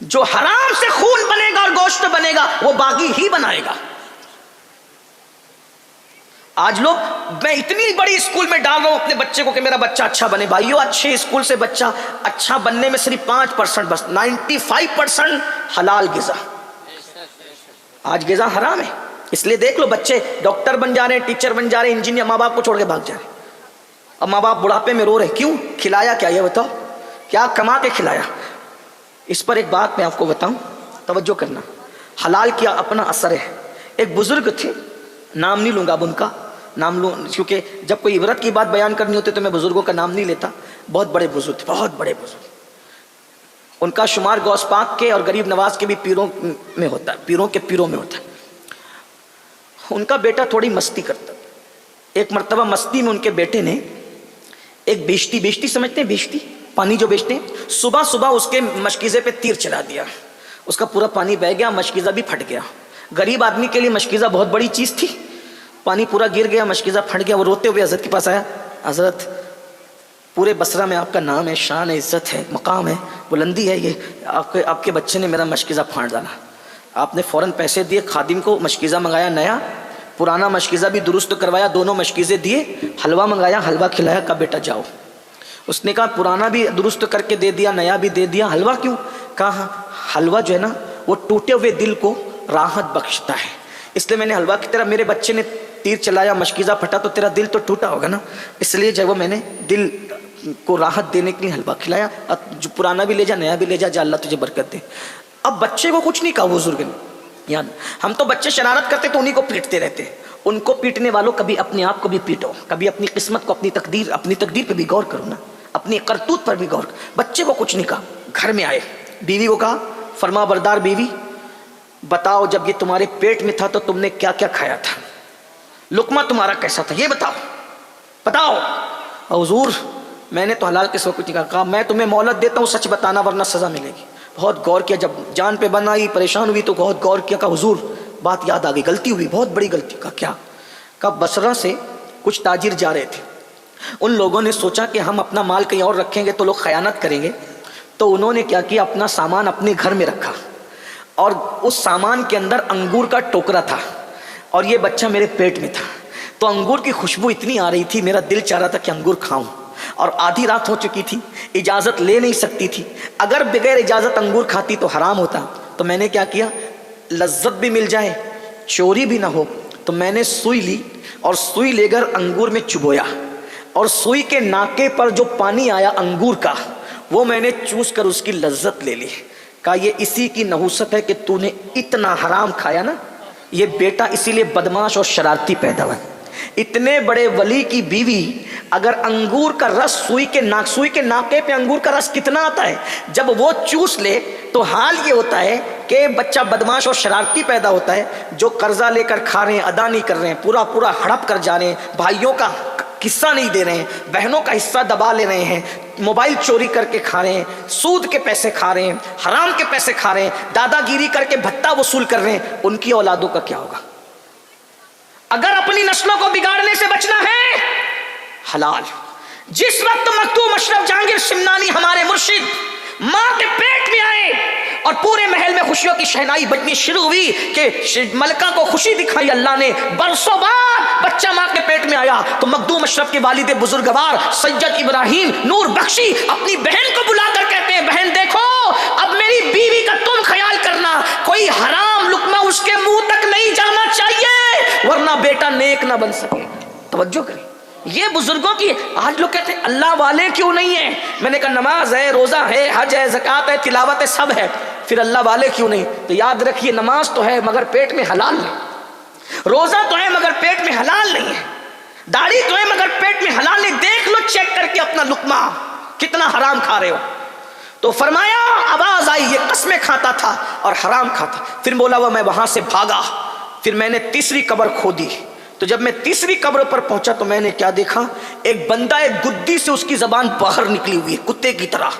جو حرام سے خون بنے گا اور گوشت بنے گا وہ باغی ہی بنائے گا. آج لوگ, میں اتنی بڑی اسکول میں ڈال رہا ہوں اپنے بچے کو کہ میرا بچہ اچھا بنے. بھائیو اچھے اسکول سے بچہ اچھا بننے میں صرف 5%, بس 95% حلال غذا. آج غذا حرام ہے. اس لیے دیکھ لو بچے ڈاکٹر بن جا رہے ہیں, ٹیچر بن جا رہے ہیں, انجینئر, ماں باپ کو چھوڑ کے بھاگ جا رہے ہیں. اب ماں باپ بڑھاپے میں رو رہے, کیوں؟ کھلایا کیا, یہ بتاؤ, کیا کما کے کھلایا؟ اس پر ایک بات میں آپ کو بتاؤں, توجہ کرنا. حلال کیا اپنا اثر ہے. ایک بزرگ تھے, نام نہیں لوں گا اب ان کا, نام لوں کیونکہ جب کوئی عبرت کی بات بیان کرنی ہوتی تو میں بزرگوں کا نام نہیں لیتا. بہت بڑے بزرگ تھے, بہت بڑے بزرگ. ان کا شمار غوث پاک کے اور غریب نواز کے بھی پیروں میں ہوتا ہے, پیروں کے پیروں میں ہوتا ہے. ان کا بیٹا تھوڑی مستی کرتا. ایک مرتبہ مستی میں ان کے بیٹے نے ایک بیشتی, بیشتی سمجھتے ہیں, بیشتی پانی جو بیچتے ہیں, صبح صبح اس کے مشکیزے پہ تیر چلا دیا. اس کا پورا پانی بہہ گیا, مشکیزہ بھی پھٹ گیا. غریب آدمی کے لیے مشکیزہ بہت بڑی چیز تھی. پانی پورا گر گیا, مشکیزہ پھٹ گیا. وہ روتے ہوئے حضرت کے پاس آیا, حضرت پورے بصرہ میں آپ کا نام ہے, شان ہے, عزت ہے, مقام ہے, بلندی ہے, یہ آپ کے بچے نے میرا مشکیزہ پھاڑ ڈالا. آپ نے فوراً پیسے دیے, خادم کو مشکیزہ منگایا نیا, پرانا مشکیزہ بھی درست کروایا, دونوں مشکیزے دیے, حلوہ منگایا, حلوہ کھلایا, کہا بیٹا جاؤ. اس نے کہا پرانا بھی درست کر کے دے دیا, نیا بھی دے دیا, حلوہ کیوں؟ کہا حلوہ جو ہے نا وہ ٹوٹے ہوئے دل کو راحت بخشتا ہے, اس لیے میں نے حلوہ کی طرح, میرے بچے نے تیر چلایا, مشکیزہ پھٹا تو تیرا دل تو ٹوٹا ہوگا نا, اس لیے جب وہ میں نے دل کو راحت دینے کے لیے حلوہ کھلایا. اب جو پرانا بھی لے جا, نیا بھی لے جا, جا اللہ تجھے برکت دے. اب بچے کو کچھ نہیں کہا بزرگ نے. یاد, ہم تو بچے شرارت کرتے تو انہیں کو پیٹتے رہتے. ان کو پیٹنے والوں کبھی اپنے آپ کو بھی پیٹو, کبھی اپنی قسمت کو, اپنی تقدیر پہ بھی غور کرو نا, اپنی کرتوت پر بھی غور. بچے کو کچھ نہیں کہا. گھر میں آئے, بیوی کو کہا, فرما بردار بیوی بتاؤ جب یہ تمہارے پیٹ میں تھا تو تم نے کیا کیا کھایا تھا, لقمہ تمہارا کیسا تھا, یہ بتاؤ. بتاؤ. حضور میں نے تو حلال کے سوا کچھ نہیں کہا میں تمہیں مہلت دیتا ہوں سچ بتانا ورنہ سزا ملے گی. بہت غور کیا, جب جان پہ بن آئی پریشان ہوئی تو بہت غور کیا, کہا حضور بات یاد آ گئی, غلطی ہوئی, بہت بڑی غلطی. کہا کیا؟ کہا بصرہ سے کچھ تاجر جا رہے تھے, ان لوگوں نے سوچا کہ ہم اپنا مال کہیں اور رکھیں گے تو لوگ خیانت کریں گے, تو انہوں نے کیا کیا, اپنا سامان اپنے گھر میں رکھا اور اس سامان کے اندر انگور کا ٹوکرا تھا اور یہ بچہ میرے پیٹ میں تھا. تو انگور کی خوشبو اتنی آ رہی تھی, میرا دل چاہ رہا تھا کہ انگور کھاؤں, اور آدھی رات ہو چکی تھی, اجازت لے نہیں سکتی تھی, اگر بغیر اجازت انگور کھاتی تو حرام ہوتا. تو میں نے کیا کیا, لذت بھی مل جائے چوری بھی نہ ہو, تو میں نے سوئی لی اور سوئی لے کر انگور میں چبویا, اور سوئی کے ناکے پر جو پانی آیا انگور کا وہ میں نے چوس کر اس کی لذت لے لی. کہا یہ اسی کی نحوست ہے کہ تو نے اتنا حرام کھایا نا, یہ بیٹا اسی لیے بدماش اور شرارتی پیدا ہوا. اتنے بڑے ولی کی بیوی اگر انگور کا رس سوئی کے ناکے پہ انگور کا رس کتنا آتا ہے, جب وہ چوس لے تو حال یہ ہوتا ہے کہ بچہ بدماش اور شرارتی پیدا ہوتا ہے, جو قرضہ لے کر کھا رہے ہیں, ادا نہیں کر رہے ہیں, پورا ہڑپ کر جا رہے ہیں, بھائیوں کا حصہ نہیں دے رہے ہیں, بہنوں کا حصہ دبا لے رہے ہیں, موبائل چوری کر کے کھا رہے ہیں, سود کے پیسے کھا رہے ہیں, حرام کے پیسے کھا رہے ہیں, دادا گیری کر کے بھتہ وصول کر رہے ہیں, ان کی اولادوں کا کیا ہوگا؟ اگر اپنی نسلوں کو بگاڑنے سے بچنا ہے, حلال. جس وقت مکتوم اشرف جہانگیر سمنانی ہمارے مرشد ماں کے پیٹ میں آئے اور پورے محل میں خوشیوں کی شہنائی بجنی شروع ہوئی کہ ملکہ کو خوشی دکھائی اللہ نے, برسوں بعد بچہ ماں کے پیٹ میں آیا تو مخدوم اشرف کے والد بزرگوار سید ابراہیم نور بخشی اپنی بہن کو بلا کر کہتے ہیں, بہن دیکھو اب میری بیوی کا تم خیال کرنا, کوئی حرام لقمہ اس کے منہ تک نہیں جانا چاہیے ورنہ بیٹا نیک نہ بن سکے. توجہ کریں, یہ بزرگوں کی. آج لوگ کہتے ہیں اللہ والے کیوں نہیں ہیں, میں نے کہا نماز ہے, روزہ ہے, حج ہے, زکوٰۃ ہے, تلاوت ہے, سب ہے, پھر اللہ والے کیوں نہیں؟ تو یاد رکھیے نماز تو ہے مگر پیٹ میں حلال نہیں, روزہ تو ہے مگر پیٹ میں حلال نہیں ہے, داڑھی تو ہے مگر پیٹ میں حلال نہیں. دیکھ لو چیک کر کے اپنا لقمہ کتنا حرام کھا رہے ہو. تو فرمایا آواز آئی, یہ قسمیں کھاتا تھا اور حرام کھاتا. پھر بولا وہ میں وہاں سے بھاگا, پھر میں نے تیسری قبر کھودی. تو جب میں تیسری قبر پر پہنچا تو میں نے کیا دیکھا, ایک بندہ ایک گدی سے اس کی زبان باہر نکلی ہوئی ہے کتے کی طرح,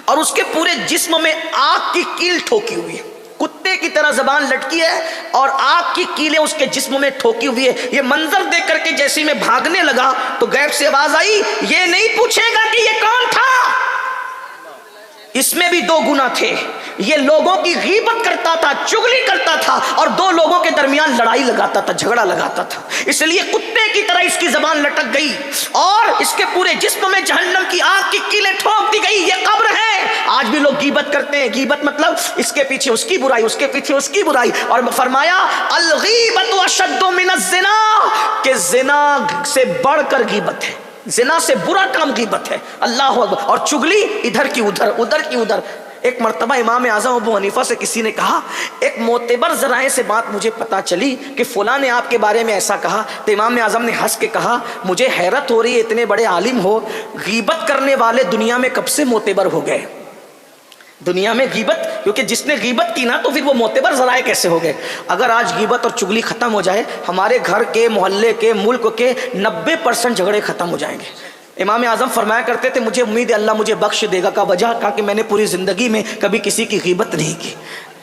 اور اس کے پورے جسم میں آگ کی کیل ٹھوکی ہوئی ہے, کتے کی طرح زبان لٹکی ہے اور آگ کی کیلیں اس کے جسم میں ٹھوکی ہوئی ہے. یہ منظر دیکھ کر کے جیسے میں بھاگنے لگا تو غیب سے آواز آئی, یہ نہیں پوچھے گا کہ یہ کون تھا. اس میں بھی دو گناہ تھے, یہ لوگوں کی غیبت کرتا تھا, چغلی کرتا تھا, اور دو لوگوں کے درمیان لڑائی لگاتا تھا, جھگڑا لگاتا تھا, اس لیے کتے کی طرح اس کی زبان لٹک گئی اور اس کے پورے جسم میں جہنم کی آگ کی کیلیں ٹھوک دی گئی. یہ قبر ہے. آج بھی لوگ غیبت کرتے ہیں, غیبت مطلب اس کے پیچھے اس کی برائی, اس کے پیچھے اس کی برائی, اور فرمایا الغیبت اشد من الزنا, کہ زنا سے بڑھ کر غیبت ہے, زنا سے برا کام غیبت ہے. اللہ اکبر. اور چگلی ادھر کی ادھر, ادھر کی ادھر. ایک مرتبہ امام اعظم ابو حنیفہ سے کسی نے کہا, ایک معتبر ذرائع سے بات مجھے پتا چلی کہ فلاں نے آپ کے بارے میں ایسا کہا. تو امام اعظم نے ہنس کے کہا, مجھے حیرت ہو رہی ہے, اتنے بڑے عالم ہو, غیبت کرنے والے دنیا میں کب سے معتبر ہو گئے؟ دنیا میں غیبت, کیونکہ جس نے غیبت کی نا تو پھر وہ معتبر ذرائع کیسے ہو گئے؟ اگر آج غیبت اور چگلی ختم ہو جائے, ہمارے گھر کے, محلے کے, ملک کے 90% جھگڑے ختم ہو جائیں گے. امام اعظم فرمایا کرتے تھے, مجھے امید ہے اللہ مجھے بخش دے گا. کا وجہ کہا کہ میں نے پوری زندگی میں کبھی کسی کی غیبت نہیں کی.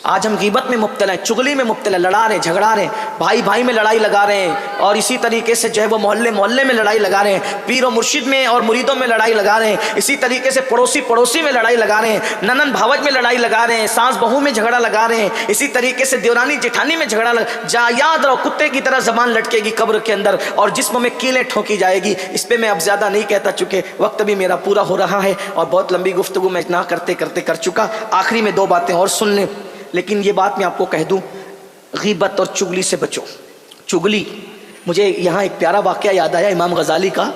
آج ہم غیبت میں مبتلا ہیں, چگلی میں مبتلا, لڑا رہے ہیں, جھگڑا رہے ہیں, بھائی بھائی میں لڑائی لگا رہے ہیں, اور اسی طریقے سے جو ہے وہ محلے محلے میں لڑائی لگا رہے ہیں, پیر و مرشد میں اور مریدوں میں لڑائی لگا رہے ہیں, اسی طریقے سے پڑوسی پڑوسی میں لڑائی لگا رہے ہیں, ننن بھاوج میں لڑائی لگا رہے ہیں, ساس بہو میں جھگڑا لگا رہے ہیں, اسی طریقے سے دیورانی جٹھانی میں جھگڑا لگا. یاد رہو کتے کی طرح زبان لٹکے گی قبر کے اندر اور جسم میں کیلیں ٹھوکی جائے گی. اس پہ میں اب زیادہ نہیں کہتا, چکے وقت بھی میرا پورا ہو رہا ہے اور بہت لمبی گفتگو میں اتنا کرتے کرتے کر چکا. آخری میں 2 باتیں اور سن لیں, لیکن یہ بات میں آپ کو کہہ دوں, غیبت اور چگلی سے بچو. چگلی, مجھے یہاں ایک پیارا واقعہ یاد آیا امام غزالی کا.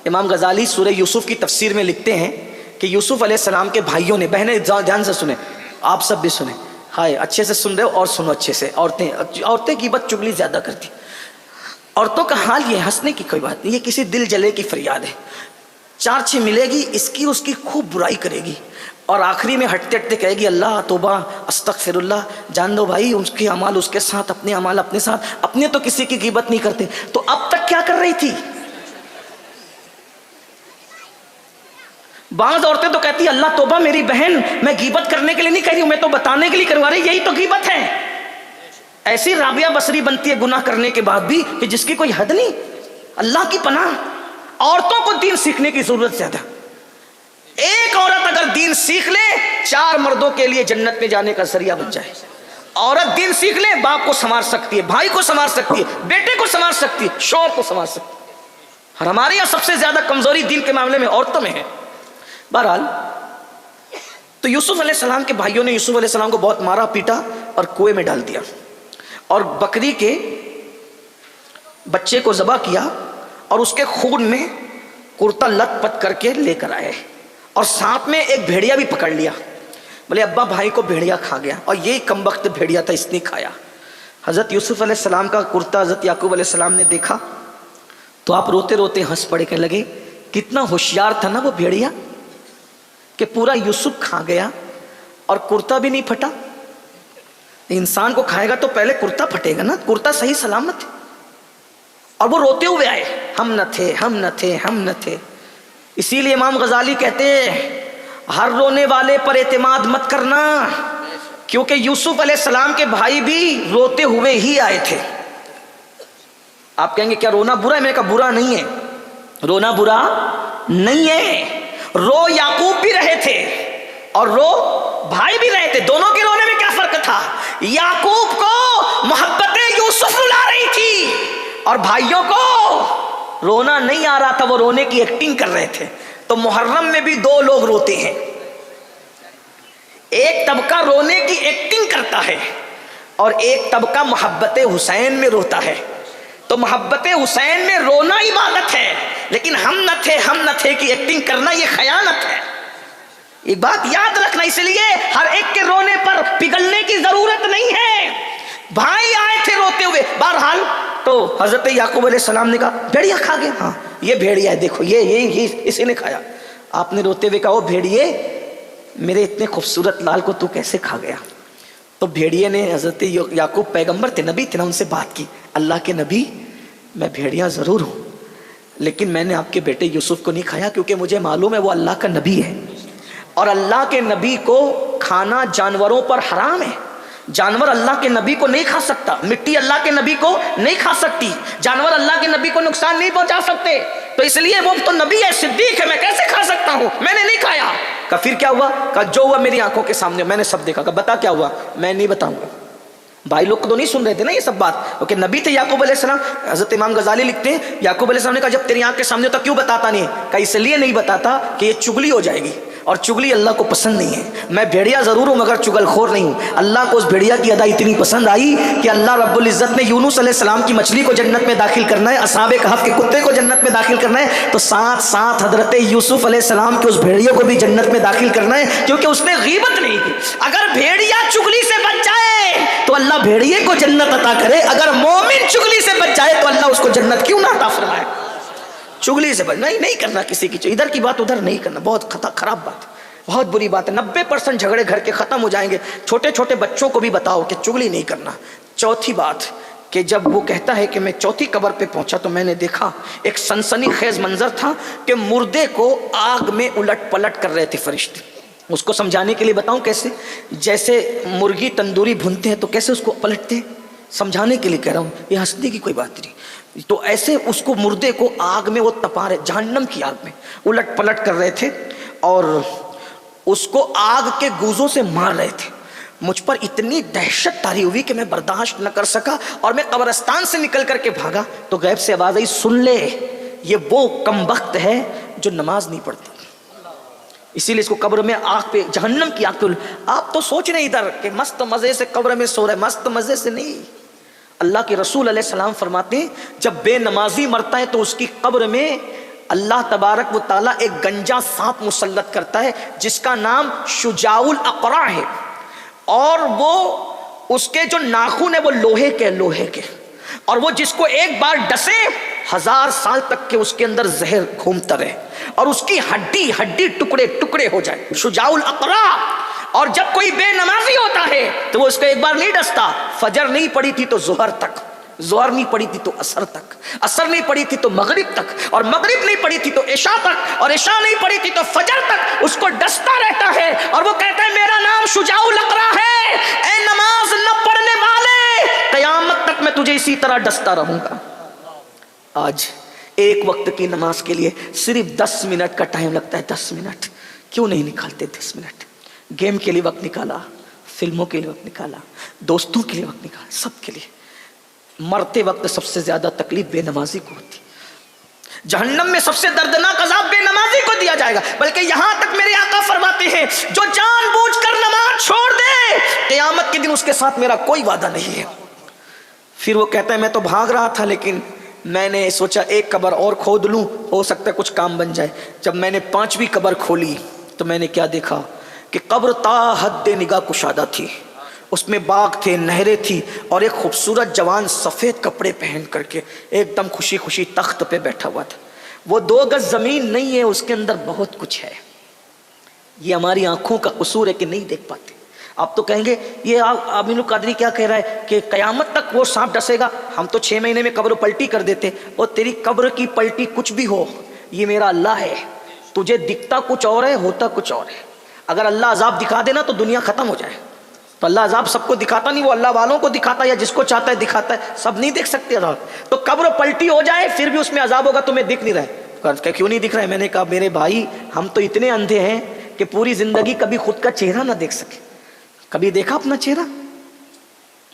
امام غزالی سورہ یوسف کی تفسیر میں لکھتے ہیں کہ یوسف علیہ السلام کے بھائیوں نے, بہنیں دھیان سے سنیں, آپ سب بھی سنیں, ہائے اچھے سے سن رہے ہو اور سنو اچھے سے. عورتیں غیبت چگلی زیادہ کرتی. عورتوں کا حال یہ, ہنسنے کی کوئی بات نہیں, یہ کسی دل جلے کی فریاد ہے. 4 ملے گی, اس کی اس کی خوب برائی کرے گی اور آخری میں ہٹتے ہٹتے کہے گی اللہ توبہ استغفر اللہ. جان دو بھائی, اس کے اعمال اس کے ساتھ, اپنے اعمال اپنے ساتھ, اپنے تو کسی کی غیبت نہیں کرتے. تو اب تک کیا کر رہی تھی؟ بعض عورتیں تو کہتی ہیں اللہ توبہ میری بہن میں غیبت کرنے کے لیے نہیں کہہ رہی ہوں، میں تو بتانے کے لیے کروں. ارے یہی تو غیبت ہے. ایسی رابعہ بصری بنتی ہے گناہ کرنے کے بعد بھی کہ جس کی کوئی حد نہیں. اللہ کی پناہ. عورتوں کو دین سیکھنے کی ضرورت زیادہ. ایک عورت اگر دین سیکھ لے 4 مردوں کے لیے جنت میں جانے کا ذریعہ بن جائے. عورت دین سیکھ لے باپ کو سنوار سکتی ہے، بھائی کو سنوار سکتی ہے، بیٹے کو سنوار سکتی ہے، شوہر کو سنوار سکتی ہے. اور ہمارے یہاں سب سے زیادہ کمزوری دین کے معاملے میں عورتوں میں ہے. بہرحال تو یوسف علیہ السلام کے بھائیوں نے یوسف علیہ السلام کو بہت مارا پیٹا اور کنویں میں ڈال دیا اور بکری کے بچے کو ذبح کیا اور اس کے خون میں کرتا لت پت کر کے لے کر آئے اور ساتھ میں ایک بھیڑیا بھی پکڑ لیا. بولے ابا بھائی کو بھیڑیا کھا گیا، اور یہی کم وقت بھیڑیا تھا، اس نے کھایا. حضرت یوسف علیہ السلام کا کرتا حضرت یعقوب علیہ السلام نے دیکھا تو آپ روتے روتے ہنس پڑے کہ لگے کتنا ہوشیار تھا نا وہ بھیڑیا کہ پورا یوسف کھا گیا اور کرتا بھی نہیں پھٹا. انسان کو کھائے گا تو پہلے کرتا پھٹے گا نا، کرتا صحیح سلامت ہے. اور وہ روتے ہوئے آئے، ہم نہ تھے ہم نہ تھے ہم نہ تھے. اسی لیے امام غزالی کہتے ہیں ہر رونے والے پر اعتماد مت کرنا، کیونکہ یوسف علیہ السلام کے بھائی بھی روتے ہوئے ہی آئے تھے. آپ کہیں گے کیا رونا برا ہے؟ میں نے کہا برا نہیں ہے، رونا برا نہیں ہے. رو یعقوب بھی رہے تھے اور رو بھائی بھی رہے تھے. دونوں کے رونے میں کیا فرق تھا؟ یعقوب کو محبت یوسف رلا رہی تھی اور بھائیوں کو رونا نہیں آ رہا تھا، وہ رونے کی ایکٹنگ کر رہے تھے. تو محرم میں بھی 2 لوگ روتے ہیں. ایک طبقہ رونے کی ایکٹنگ کرتا ہے اور ایک طبقہ محبت حسین میں روتا ہے. تو محبت حسین میں رونا عبادت ہے، لیکن ہم نہ تھے کی ایکٹنگ کرنا یہ خیانت ہے. ایک بات یاد رکھنا، اس لیے ہر ایک کے رونے پر پگھلنے کی ضرورت نہیں ہے. بھائی آئے تھے روتے ہوئے. بہرحال تو حضرت یعقوب علیہ السلام نے کہا بھیڑیا کھا گیا. ہاں یہ بھیڑیا ہے، دیکھو یہ اسی نے کھایا. آپ نے روتے ہوئے کہا وہ بھیڑیے میرے اتنے خوبصورت لال کو تو کیسے کھا گیا؟ تو بھیڑیے نے حضرت یعقوب پیغمبر تھے، نبی تھے نا، ان سے بات کی. اللہ کے نبی میں بھیڑیا ضرور ہوں لیکن میں نے آپ کے بیٹے یوسف کو نہیں کھایا کیونکہ مجھے معلوم ہے وہ اللہ کا نبی ہے اور اللہ کے نبی کو کھانا جانوروں پر حرام ہے. جانور اللہ کے نبی کو نہیں کھا سکتا، مٹی اللہ کے نبی کو نہیں کھا سکتی، جانور اللہ کے نبی کو نقصان نہیں پہنچا سکتے. تو اس لیے وہ تو نبی ہے، صدیق ہے، میں کیسے کھا سکتا ہوں؟ میں نے نہیں کھایا. کہا پھر کیا ہوا؟ کہا جو ہوا میری آنکھوں کے سامنے، میں نے سب دیکھا. کہا بتا کیا ہوا؟ میں نہیں بتاؤں گا. بھائی لوگ تو نہیں سن رہے تھے نا یہ سب بات، کیونکہ نبی تھے یعقوب علیہ السلام. حضرت امام غزالی لکھتے ہیں یعقوب علیہ السلام نے کہا جب تیری آنکھ کے سامنے ہوتا کیوں بتاتا نہیں ہے؟ کہا اس لیے نہیں بتاتا کہ یہ چگلی ہو جائے گی اور چگلی اللہ کو پسند نہیں ہے. میں بھیڑیا ضرور ہوں مگر چگل خور نہیں ہوں. اللہ کو اس بھیڑیا کی ادا اتنی پسند آئی کہ اللہ رب العزت نے یونس علیہ السلام کی مچھلی کو جنت میں داخل کرنا ہے، اصحاب کہف کے کتے کو جنت میں داخل کرنا ہے، تو ساتھ ساتھ حضرت یوسف علیہ السلام کے اس بھیڑیا کو بھی جنت میں داخل کرنا ہے کیونکہ اس نے غیبت نہیں کی. اگر بھیڑیا چگلی سے بچ جائے تو اللہ بھیڑیے کو جنت عطا کرے، اگر مومن چگلی سے بچ جائے تو اللہ اس کو جنت کیوں نہ عطا فرمائے. چگلی سے بچ نہیں کرنا کسی کی، ادھر کی بات ادھر نہیں کرنا، بہت خراب بات، بہت بری بات ہے. 90% جھگڑے گھر کے ختم ہو جائیں گے. چھوٹے چھوٹے بچوں کو بھی بتاؤ کہ چگلی نہیں کرنا. چوتھی بات کہ جب وہ کہتا ہے کہ میں چوتھی قبر پہ پہنچا تو میں نے دیکھا ایک سنسنی خیز منظر تھا کہ مردے کو آگ میں الٹ پلٹ کر رہے تھے فرشتے. اس کو سمجھانے کے لیے بتاؤں کیسے؟ جیسے مرغی تندوری بھونتے ہیں تو کیسے اس کو پلٹتے ہیں، سمجھانے کے لیے کہہ رہا ہوں، یہ ہنسنے کی کوئی بات نہیں. تو ایسے اس کو مردے کو آگ میں وہ تپا رہے، جہنم کی آگ میں الٹ پلٹ کر رہے تھے اور اس کو آگ کے گوزوں سے مار رہے تھے. مجھ پر اتنی دہشت طاری ہوئی کہ میں برداشت نہ کر سکا اور میں قبرستان سے نکل کر کے بھاگا تو غیب سے آواز آئی سن لے یہ وہ کم بخت ہے جو نماز نہیں پڑھتا، اسی لیے اس کو قبر میں آگ پہ، جہنم کی آگ پہ. آپ تو سوچ رہے ادھر کہ مست مزے سے قبر میں سو رہے، مست مزے سے نہیں. اللہ کے رسول علیہ السلام فرماتے ہیں جب بے نمازی مرتا ہے تو اس کی قبر میں اللہ تبارک و تعالیٰ ایک گنجا سانپ مسلط کرتا ہے جس کا نام شجاع الاقرع ہے، اور وہ اس کے جو ناخن ہے وہ لوہے کے اور وہ جس کو ایک بار ڈسے 1000 سال تک کے اس کے اندر زہر گھومتا رہے اور اس کی ہڈی ٹکڑے ہو جائے. شجاع الاقرع. اور جب کوئی بے نمازی ہوتا ہے تو وہ اس کو ایک بار نہیں ڈستا، فجر نہیں پڑی تھی تو ظہر تک، ظہر نہیں پڑی تھی تو عصر تک، عصر نہیں پڑی تھی تو مغرب تک، اور مغرب نہیں پڑی تھی تو عشاء تک، اور عشاء نہیں پڑی تھی تو فجر تک اس کو ڈستا رہتا ہے، اور وہ کہتا ہے میرا نام شجاع الاقرا ہے، اے نماز نہ پڑھنے والے، قیامت تک میں تجھے اسی طرح ڈستا رہوں گا۔ آج ایک وقت کی نماز کے لیے صرف 10 منٹ کا ٹائم لگتا ہے، 10 منٹ، کیوں نہیں نکالتے 10 منٹ؟ گیم کے لیے وقت نکالا، فلموں کے لیے وقت نکالا، دوستوں کے لیے وقت نکالا، سب کے لیے۔ مرتے وقت سب سے زیادہ تکلیف بے نمازی کو ہوتی، جہنم میں سب سے دردناک عذاب بے نمازی کو دیا جائے گا، بلکہ یہاں تک میرے آقا فرماتے ہیں جو جان بوجھ کر نماز چھوڑ دے قیامت کے دن اس کے ساتھ میرا کوئی وعدہ نہیں ہے۔ پھر وہ کہتا ہے میں تو بھاگ رہا تھا لیکن میں نے سوچا ایک قبر اور کھود لوں، ہو سکتا ہے کچھ کام بن جائے۔ جب میں نے 5ویں قبر کھولی تو میں نے کیا دیکھا کہ قبر تا حد نگاہ کشادہ تھی، اس میں باغ تھے، نہریں تھی، اور ایک خوبصورت جوان سفید کپڑے پہن کر کے ایک دم خوشی خوشی تخت پہ بیٹھا ہوا تھا۔ وہ 2 گز زمین نہیں ہے، اس کے اندر بہت کچھ ہے۔ یہ ہماری آنکھوں کا قصور ہے کہ نہیں دیکھ پاتے۔ آپ تو کہیں گے یہ امین القادری کیا کہہ رہا ہے کہ قیامت تک وہ سانپ ڈسے گا، ہم تو 6 مہینے میں قبر پلٹی کر دیتے۔ اور تیری قبر کی پلٹی کچھ بھی ہو، یہ میرا اللہ ہے، تجھے دکھتا کچھ اور ہے، ہوتا کچھ اور ہے۔ اگر اللہ عذاب دکھا دینا تو دنیا ختم ہو جائے، تو اللہ عذاب سب کو دکھاتا نہیں، وہ اللہ والوں کو دکھاتا ہے یا جس کو چاہتا ہے دکھاتا ہے، سب نہیں دیکھ سکتے عذاب۔ تو قبر پلٹی ہو جائے پھر بھی اس میں عذاب ہوگا، تمہیں دکھ نہیں رہا ہے۔ کیوں نہیں دکھ رہا ہے؟ میں نے کہا میرے بھائی ہم تو اتنے اندھے ہیں کہ پوری زندگی کبھی خود کا چہرہ نہ دیکھ سکے۔ کبھی دیکھا اپنا چہرہ؟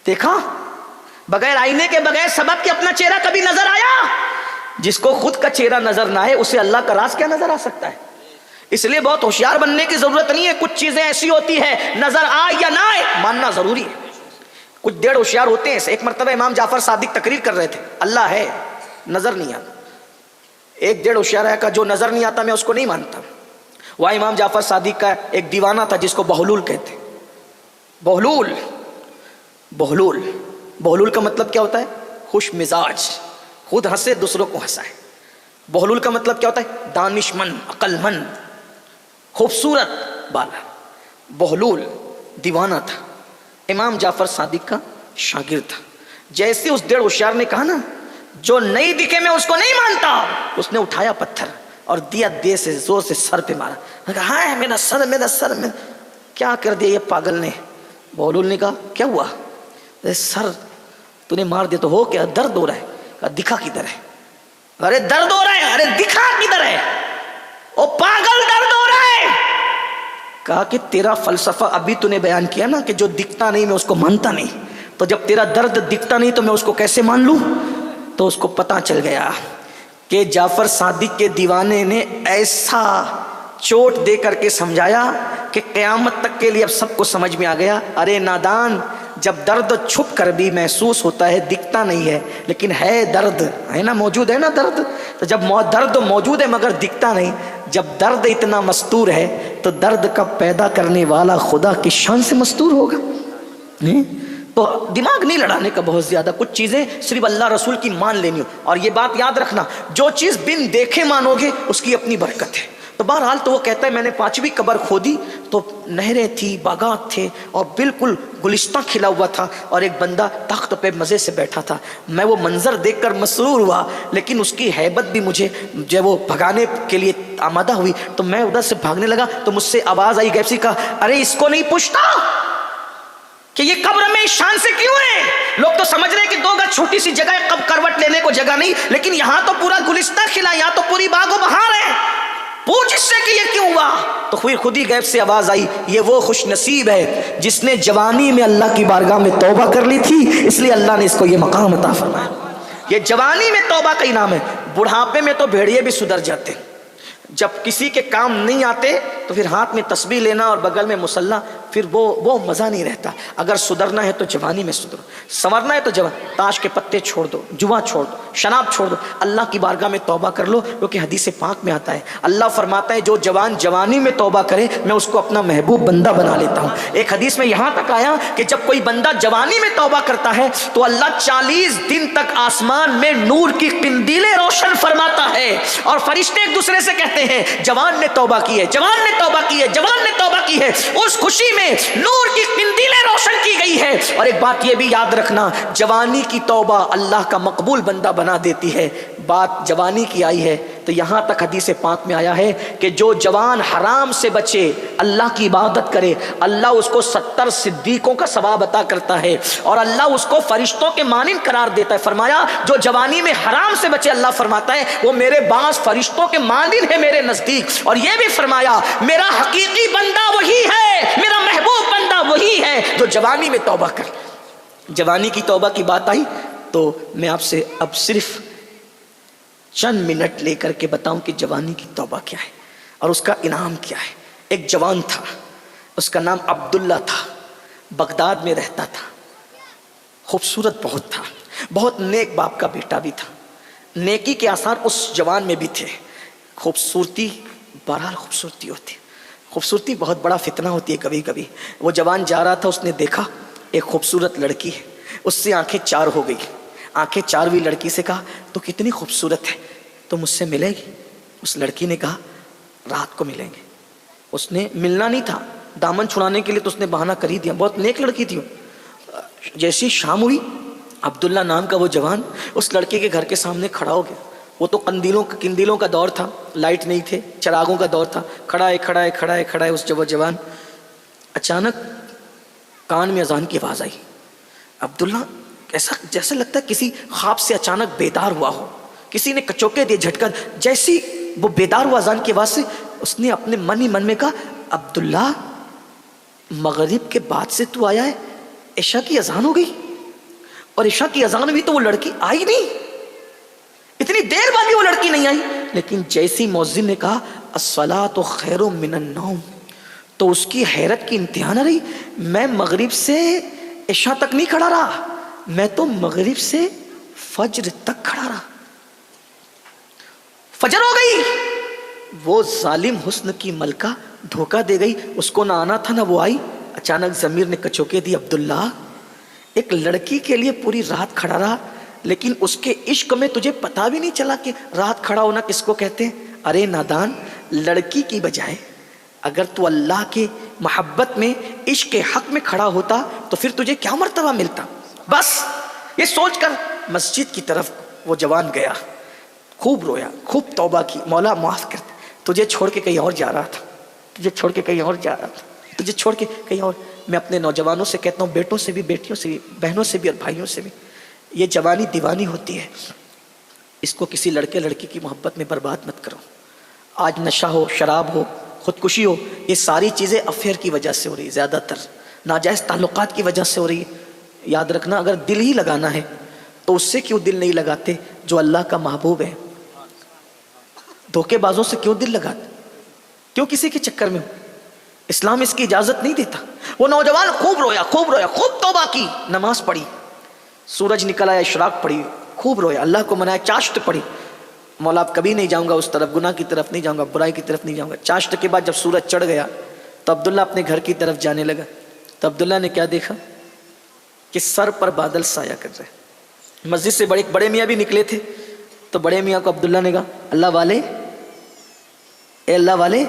دیکھا بغیر آئینے کے، بغیر سبب کے اپنا چہرہ کبھی نظر آیا؟ جس کو خود کا چہرہ نظر نہ آئے اسے اللہ کا راز کیا نظر آ سکتا ہے؟ اس لیے بہت ہوشیار بننے کی ضرورت نہیں ہے، کچھ چیزیں ایسی ہوتی ہے نظر آئے یا نہ آئے ماننا ضروری ہے۔ کچھ 1.5 ہوشیار ہوتے ہیں۔ ایک مرتبہ امام جعفر صادق تقریر کر رہے تھے، اللہ ہے نظر نہیں آتا۔ ایک 1.5 ہوشیار ہے کہ جو نظر نہیں آتا میں اس کو نہیں مانتا۔ وہاں امام جعفر صادق کا ایک دیوانہ تھا جس کو بہلول کہتے۔ بہلول، بہلول، بہلول کا مطلب کیا ہوتا ہے؟ خوش مزاج، خود ہنسے دوسروں کو ہنسائے۔ بہلول کا مطلب کیا ہوتا ہے؟ دانش مند، عقل مند، خوبصورت بالا۔ بہلول دیوانہ تھا، امام جعفر صادق کا شاگرد تھا۔ جیسے اس 1.5 ہوشیار نے کہا نا جو نہیں دکھے میں اس کو نہیں مانتا، اس نے اٹھایا پتھر اور دیا دے سے زور سے سر پہ مارا۔ کہا ہائے میرا سر، میرا سر، میں کیا کر دیا یہ پاگل نے؟ بہلول نے کہا کیا ہوا؟ سر تو نے مار دیا تو ہو کیا؟ درد ہو رہا ہے۔ کہا دکھا کدھر ہے؟ ارے درد ہو رہا ہے۔ ارے دکھا کدھر ہے؟ او پاگل درد ہو رہا ہے۔ کہا کہ تیرا فلسفہ ابھی تو نے بیان کیا نا کہ جو دکھتا نہیں میں اس کو مانتا نہیں، تو جب تیرا درد دکھتا نہیں تو میں اس کو کیسے مان لوں؟ تو اس کو پتا چل گیا کہ جعفر صادق کے دیوانے نے ایسا چوٹ دے کر کے سمجھایا کہ قیامت تک کے لیے اب سب کو سمجھ میں آ گیا، ارے نادان، جب درد چھپ کر بھی محسوس ہوتا ہے، دکھتا نہیں ہے لیکن ہے درد، ہے نا، موجود ہے نا درد، تو جب درد موجود ہے مگر دکھتا نہیں، جب درد اتنا مستور ہے تو درد کا پیدا کرنے والا خدا کی شان سے مستور ہوگا۔ تو دماغ نہیں لڑانے کا بہت زیادہ، کچھ چیزیں صرف اللہ رسول کی مان لینی ہو، اور یہ بات یاد رکھنا جو چیز بن دیکھے مانو گے اس کی اپنی برکت ہے۔ تو بہرحال تو وہ کہتا ہے میں نے 5ویں قبر کھودی تو نہریں تھی، باغات تھے اور بالکل گلستہ کھلا ہوا تھا، اور ایک بندہ تخت پہ مزے سے بیٹھا تھا۔ میں وہ منظر دیکھ کر مسرور ہوا، لیکن اس کی ہیبت بھی مجھے جب وہ بھگانے کے لیے آمادہ ہوئی تو میں ادھر سے بھاگنے لگا تو مجھ سے آواز آئی غیب سے، کہا ارے اس کو نہیں پوچھتا کہ یہ قبر میں اس شان سے کیوں ہے؟ لوگ تو سمجھ رہے ہیں کہ 2 گز چھوٹی سی جگہ ہے، کروٹ لینے کو جگہ نہیں، لیکن یہاں تو پورا گلستہ کھلا، یہاں تو پوری باغ و بہار ہے، پوچھ اس سے کہ یہ کیوں ہوا؟ تو خود ہی غیب سے آواز آئی، یہ وہ خوش نصیب ہے جس نے جوانی میں اللہ کی بارگاہ میں توبہ کر لی تھی، اس لیے اللہ نے اس کو یہ مقام عطا فرمایا۔ یہ جوانی میں توبہ کا انعام ہے۔ بڑھاپے میں تو بھیڑیے بھی سدھر جاتے، جب کسی کے کام نہیں آتے تو پھر ہاتھ میں تسبیح لینا اور بغل میں مصلی، پھر وہ مزہ نہیں رہتا۔ اگر سدھرنا ہے تو جوانی میں سدھرو، سنورنا ہے تو تاش کے پتے چھوڑ دو، جوا چھوڑ دو، شراب چھوڑ دو، اللہ کی بارگاہ میں توبہ کر لو، کیونکہ حدیث پاک میں آتا ہے اللہ فرماتا ہے جو جوان جوانی میں توبہ کرے میں اس کو اپنا محبوب بندہ بنا لیتا ہوں۔ ایک حدیث میں یہاں تک آیا کہ جب کوئی بندہ جوانی میں توبہ کرتا ہے تو اللہ 40 دن تک آسمان میں نور کی قندیلیں روشن فرماتا ہے، اور فرشتے ایک دوسرے سے کہتے ہیں جوان نے توبہ کی ہے، جوان نے توبہ کی ہے, جوان نے توبہ کی ہے, اس خوشی میں نور کی قندیلیں روشن کی گئی ہے. اور ایک بات یہ بھی یاد رکھنا, جوانی کی توبہ اللہ کا مقبول بندہ بنا دیتی ہے. بات جوانی کی آئی ہے تو یہاں تک حدیث پاک میں آیا ہے کہ جو جوان حرام سے بچے, اللہ کی عبادت کرے, اللہ اس کو 70 صدیقوں کا ثواب عطا کرتا ہے اور اللہ اس کو فرشتوں کے مانند قرار دیتا ہے. فرمایا جو جوانی میں حرام سے بچے, اللہ فرماتا ہے وہ میرے بعض فرشتوں کے مانند ہے میرے نزدیک. اور یہ بھی فرمایا میرا حقیقی بندہ وہی ہے, میرا محبوب بندہ وہی ہے جو جوانی میں توبہ کر. جوانی کی توبہ کی بات آئی تو میں آپ سے اب صرف چند منٹ لے کر کے بتاؤں کہ جوانی کی توبہ کیا ہے اور اس کا انعام کیا ہے. ایک جوان تھا, اس کا نام عبداللہ تھا, بغداد میں رہتا تھا, خوبصورت بہت تھا, بہت نیک باپ کا بیٹا بھی تھا. نیکی کے آثار اس جوان میں بھی تھے. خوبصورتی بہرحال خوبصورتی ہوتی ہے, خوبصورتی بہت بڑا فتنہ ہوتی ہے کبھی کبھی. وہ جوان جا رہا تھا, اس نے دیکھا ایک خوبصورت لڑکی ہے, اس سے آنکھیں چار ہو گئی. آنکھیں چار ہوئی لڑکی سے کہا تو کتنی خوبصورت ہے, تو مجھ سے ملے گی؟ اس لڑکی نے کہا رات کو ملیں گے. اس نے ملنا نہیں تھا, دامن چھڑانے کے لیے تو اس نے بہانہ کر ہی دیا, بہت نیک لڑکی تھی. جیسی شام ہوئی, عبداللہ نام کا وہ جوان اس لڑکے کے گھر کے سامنے کھڑا ہو گیا. وہ تو قندیلوں کا دور تھا, لائٹ نہیں تھے, چراغوں کا دور تھا. کھڑا ہے اس جوان. اچانک کان میں اذان کی آواز آئی. عبداللہ ایسا جیسے لگتا ہے کسی خواب سے اچانک بیدار ہوا ہو, کسی نے کچوکے دیے جھٹکا. جیسی وہ بیدار ہوا اذان کی آواز سے, اس نے اپنے من ہی من میں کہا عبداللہ مغرب کے بعد سے تو آیا ہے, عشاء کی اذان ہو گئی, اور عشاء کی اذان ہوئی تو وہ لڑکی آئی نہیں, اتنی دیر بعد بھی وہ لڑکی نہیں آئی. لیکن جیسی مؤذن نے کہا الصلاۃ خیر من النوم, تو اس کی حیرت کی انتہا نہ رہی. میں مغرب سے عشاء تک نہیں کھڑا رہا, میں تو مغرب سے فجر تک کھڑا رہا. فجر ہو گئی, وہ ظالم حسن کی ملکہ دھوکہ دے گئی, اس کو نہ آنا تھا نہ وہ آئی. اچانک ضمیر نے کچوکے دی, عبداللہ ایک لڑکی کے لیے پوری رات کھڑا رہا, لیکن اس کے عشق میں تجھے پتا بھی نہیں چلا کہ رات کھڑا ہونا کس کو کہتے ہیں. ارے نادان, لڑکی کی بجائے اگر تو اللہ کے محبت میں عشق کے حق میں کھڑا ہوتا تو پھر تجھے کیا مرتبہ ملتا. بس یہ سوچ کر مسجد کی طرف وہ جوان گیا, خوب رویا, خوب توبہ کی, مولا معاف کر دے, تجھے چھوڑ کے کہیں اور جا رہا تھا, تجھے چھوڑ کے کہیں اور جا رہا تھا, تجھے چھوڑ کے کہیں اور. میں اپنے نوجوانوں سے کہتا ہوں, بیٹوں سے بھی, بیٹیوں سے بھی, بہنوں سے بھی اور بھائیوں سے بھی, یہ جوانی دیوانی ہوتی ہے, اس کو کسی لڑکے لڑکی کی محبت میں برباد مت کرو. آج نشہ ہو, شراب ہو, خودکشی ہو, یہ ساری چیزیں افیئر کی وجہ سے ہو رہی ہے, زیادہ تر ناجائز تعلقات کی وجہ سے ہو رہی ہے. یاد رکھنا, اگر دل ہی لگانا ہے تو اس سے کیوں دل نہیں لگاتے جو اللہ کا محبوب ہے. دھوکے بازوں سے کیوں دل لگاتے, کیوں کسی کے چکر میں ہو؟ اسلام اس کی اجازت نہیں دیتا. وہ نوجوان خوب رویا, خوب توبہ کی, نماز پڑھی, سورج نکل آیا, اشراق پڑھی, خوب رویا, اللہ کو منایا, چاشت پڑھی, مولا اب کبھی نہیں جاؤں گا اس طرف, گناہ کی طرف نہیں جاؤں گا, برائی کی طرف نہیں جاؤں گا. چاشت کے بعد جب سورج چڑھ گیا تو عبداللہ اپنے گھر کی طرف جانے لگا. تو عبداللہ نے کیا دیکھا کہ سر پر بادل سایہ کر رہے. مسجد سے بڑے میاں بھی نکلے تھے, تو بڑے میاں کو عبداللہ نے کہا اللہ والے, اے اللہ والے.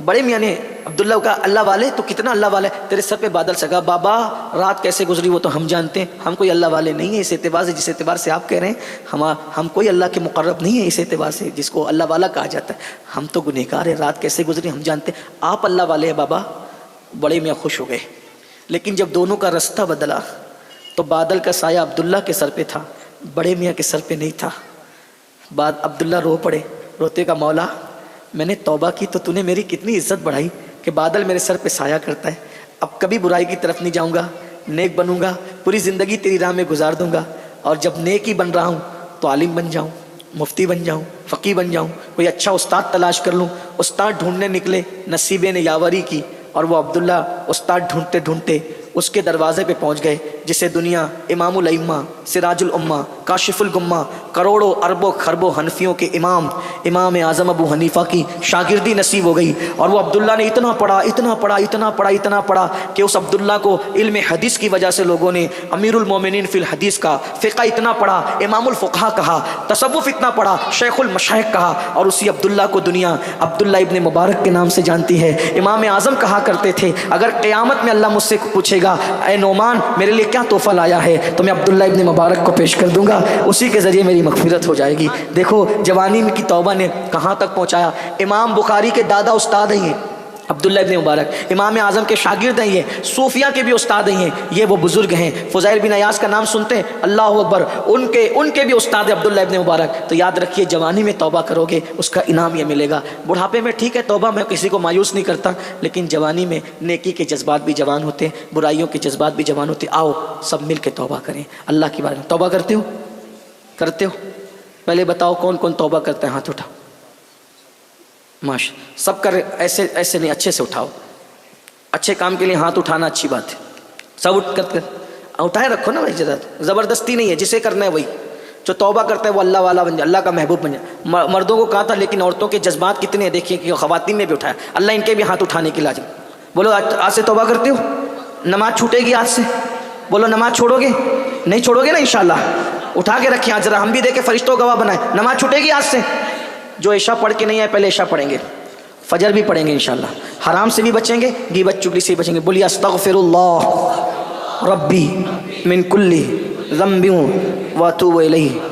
بڑے میاں نے عبداللہ کو کہا اللہ والے, تو کتنا اللہ والے, تیرے سر پہ بادل سگا. بابا رات کیسے گزری وہ تو ہم جانتے ہیں, ہم کوئی اللہ والے نہیں ہیں اس اعتبار سے جس اعتبار سے آپ کہہ رہے ہیں. ہم کوئی اللہ کے مقرب نہیں ہیں اس اعتبار سے جس کو اللہ والا کہا جاتا ہے. ہم تو گنہگار ہیں, رات کیسے گزری ہم جانتے ہیں, آپ اللہ والے ہیں بابا. بڑے میاں خوش ہو گئے. لیکن جب دونوں کا رستہ بدلا تو بادل کا سایہ عبداللہ کے سر پہ تھا, بڑے میاں کے سر پہ نہیں تھا. بعد عبداللہ رو پڑے, روتے کا مولا میں نے توبہ کی تو نے میری کتنی عزت بڑھائی کہ بادل میرے سر پہ سایہ کرتا ہے. اب کبھی برائی کی طرف نہیں جاؤں گا, نیک بنوں گا, پوری زندگی تیری راہ میں گزار دوں گا. اور جب نیک ہی بن رہا ہوں تو عالم بن جاؤں, مفتی بن جاؤں, فقی بن جاؤں, کوئی اچھا استاد تلاش کر لوں. استاد ڈھونڈنے نکلے, نصیبے نے یاوری کی, اور وہ عبداللہ استاد ڈھونڈتے ڈھونڈتے اس کے دروازے پہ پہنچ گئے جسے دنیا امام الائمہ، سراج الامہ، کاشف الغمہ، کروڑوں اربوں خربوں حنفیوں کے امام اعظم ابو حنیفہ کی شاگردی نصیب ہو گئی۔ اور وہ عبداللہ نے اتنا پڑھا کہ اس عبداللہ کو علم حدیث کی وجہ سے لوگوں نے امیر المومنین فی الحدیث کا، فقہ اتنا پڑھا، امام الفقہا کہا، تصوف اتنا پڑھا، شیخ المشائخ کہا۔ اور اسی عبداللہ کو دنیا عبداللہ ابن مبارک کے نام سے جانتی ہے۔ امام اعظم کہا کرتے تھے اگر قیامت میں اللہ مجھ سے پوچھے گا اے نعمان میرے لیے کیا تحفہ لایا ہے تو میں عبداللہ ابن مبارک کو پیش کر دوں گا، اسی کے ذریعے میری مغفرت ہو جائے گی۔ دیکھو جوانی کی توبہ نے کہاں تک پہنچایا۔ امام بخاری کے دادا استاد ہیں عبداللہ ابن مبارک، امام اعظم کے شاگرد ہیں، یہ صوفیہ کے بھی استاد ہیں، یہ وہ بزرگ ہیں۔ فضیل بن عیاض کا نام سنتے ہیں، اللہ اکبر، ان کے بھی استاد عبداللہ ابن مبارک۔ تو یاد رکھیے جوانی میں توبہ کرو گے اس کا انعام یہ ملے گا۔ بڑھاپے میں ٹھیک ہے توبہ، میں کسی کو مایوس نہیں کرتا، لیکن جوانی میں نیکی کے جذبات بھی جوان ہوتے ہیں، برائیوں کے جذبات بھی جوان ہوتے ہیں۔ آؤ سب مل کے توبہ کریں اللہ کی بات میں۔ توبہ کرتے ہو پہلے بتاؤ کون کون توبہ کرتے ہیں، ہاتھ اٹھاؤ۔ ماشاء سب کر، ایسے نہیں، اچھے سے اٹھاؤ۔ اچھے کام کے لیے ہاتھ اٹھانا اچھی بات ہے، سب اٹھائے رکھو نا بھائی، زبردستی نہیں ہے، جسے کرنا ہے وہی۔ جو توبہ کرتا ہے وہ اللہ والا بن جائے، اللہ کا محبوب بن جائے۔ مردوں کو کہا تھا لیکن عورتوں کے جذبات کتنے ہیں دیکھیے کہ خواتین نے بھی اٹھایا، اللہ ان کے بھی ہاتھ اٹھانے کی لازم۔ بولو آج سے توبہ کرتے ہو؟ نماز چھوٹے گی آج سے؟ بولو نماز چھوڑو گے؟ نہیں چھوڑو گے نا انشاءاللہ؟ اٹھا کے رکھیں آج، ذرا ہم بھی دیکھیں، فرشتوں گواہ بنائیں، نماز چھوٹے گی آج سے؟ جو عشاء پڑھ کے نہیں آئے پہلے عشاء پڑھیں گے، فجر بھی پڑھیں گے انشاءاللہ، حرام سے بھی بچیں گے، غیبت چگلی سے بھی بچیں گے۔ بولیے استغفر اللہ ربی من کل ذنب واتوب الیہ۔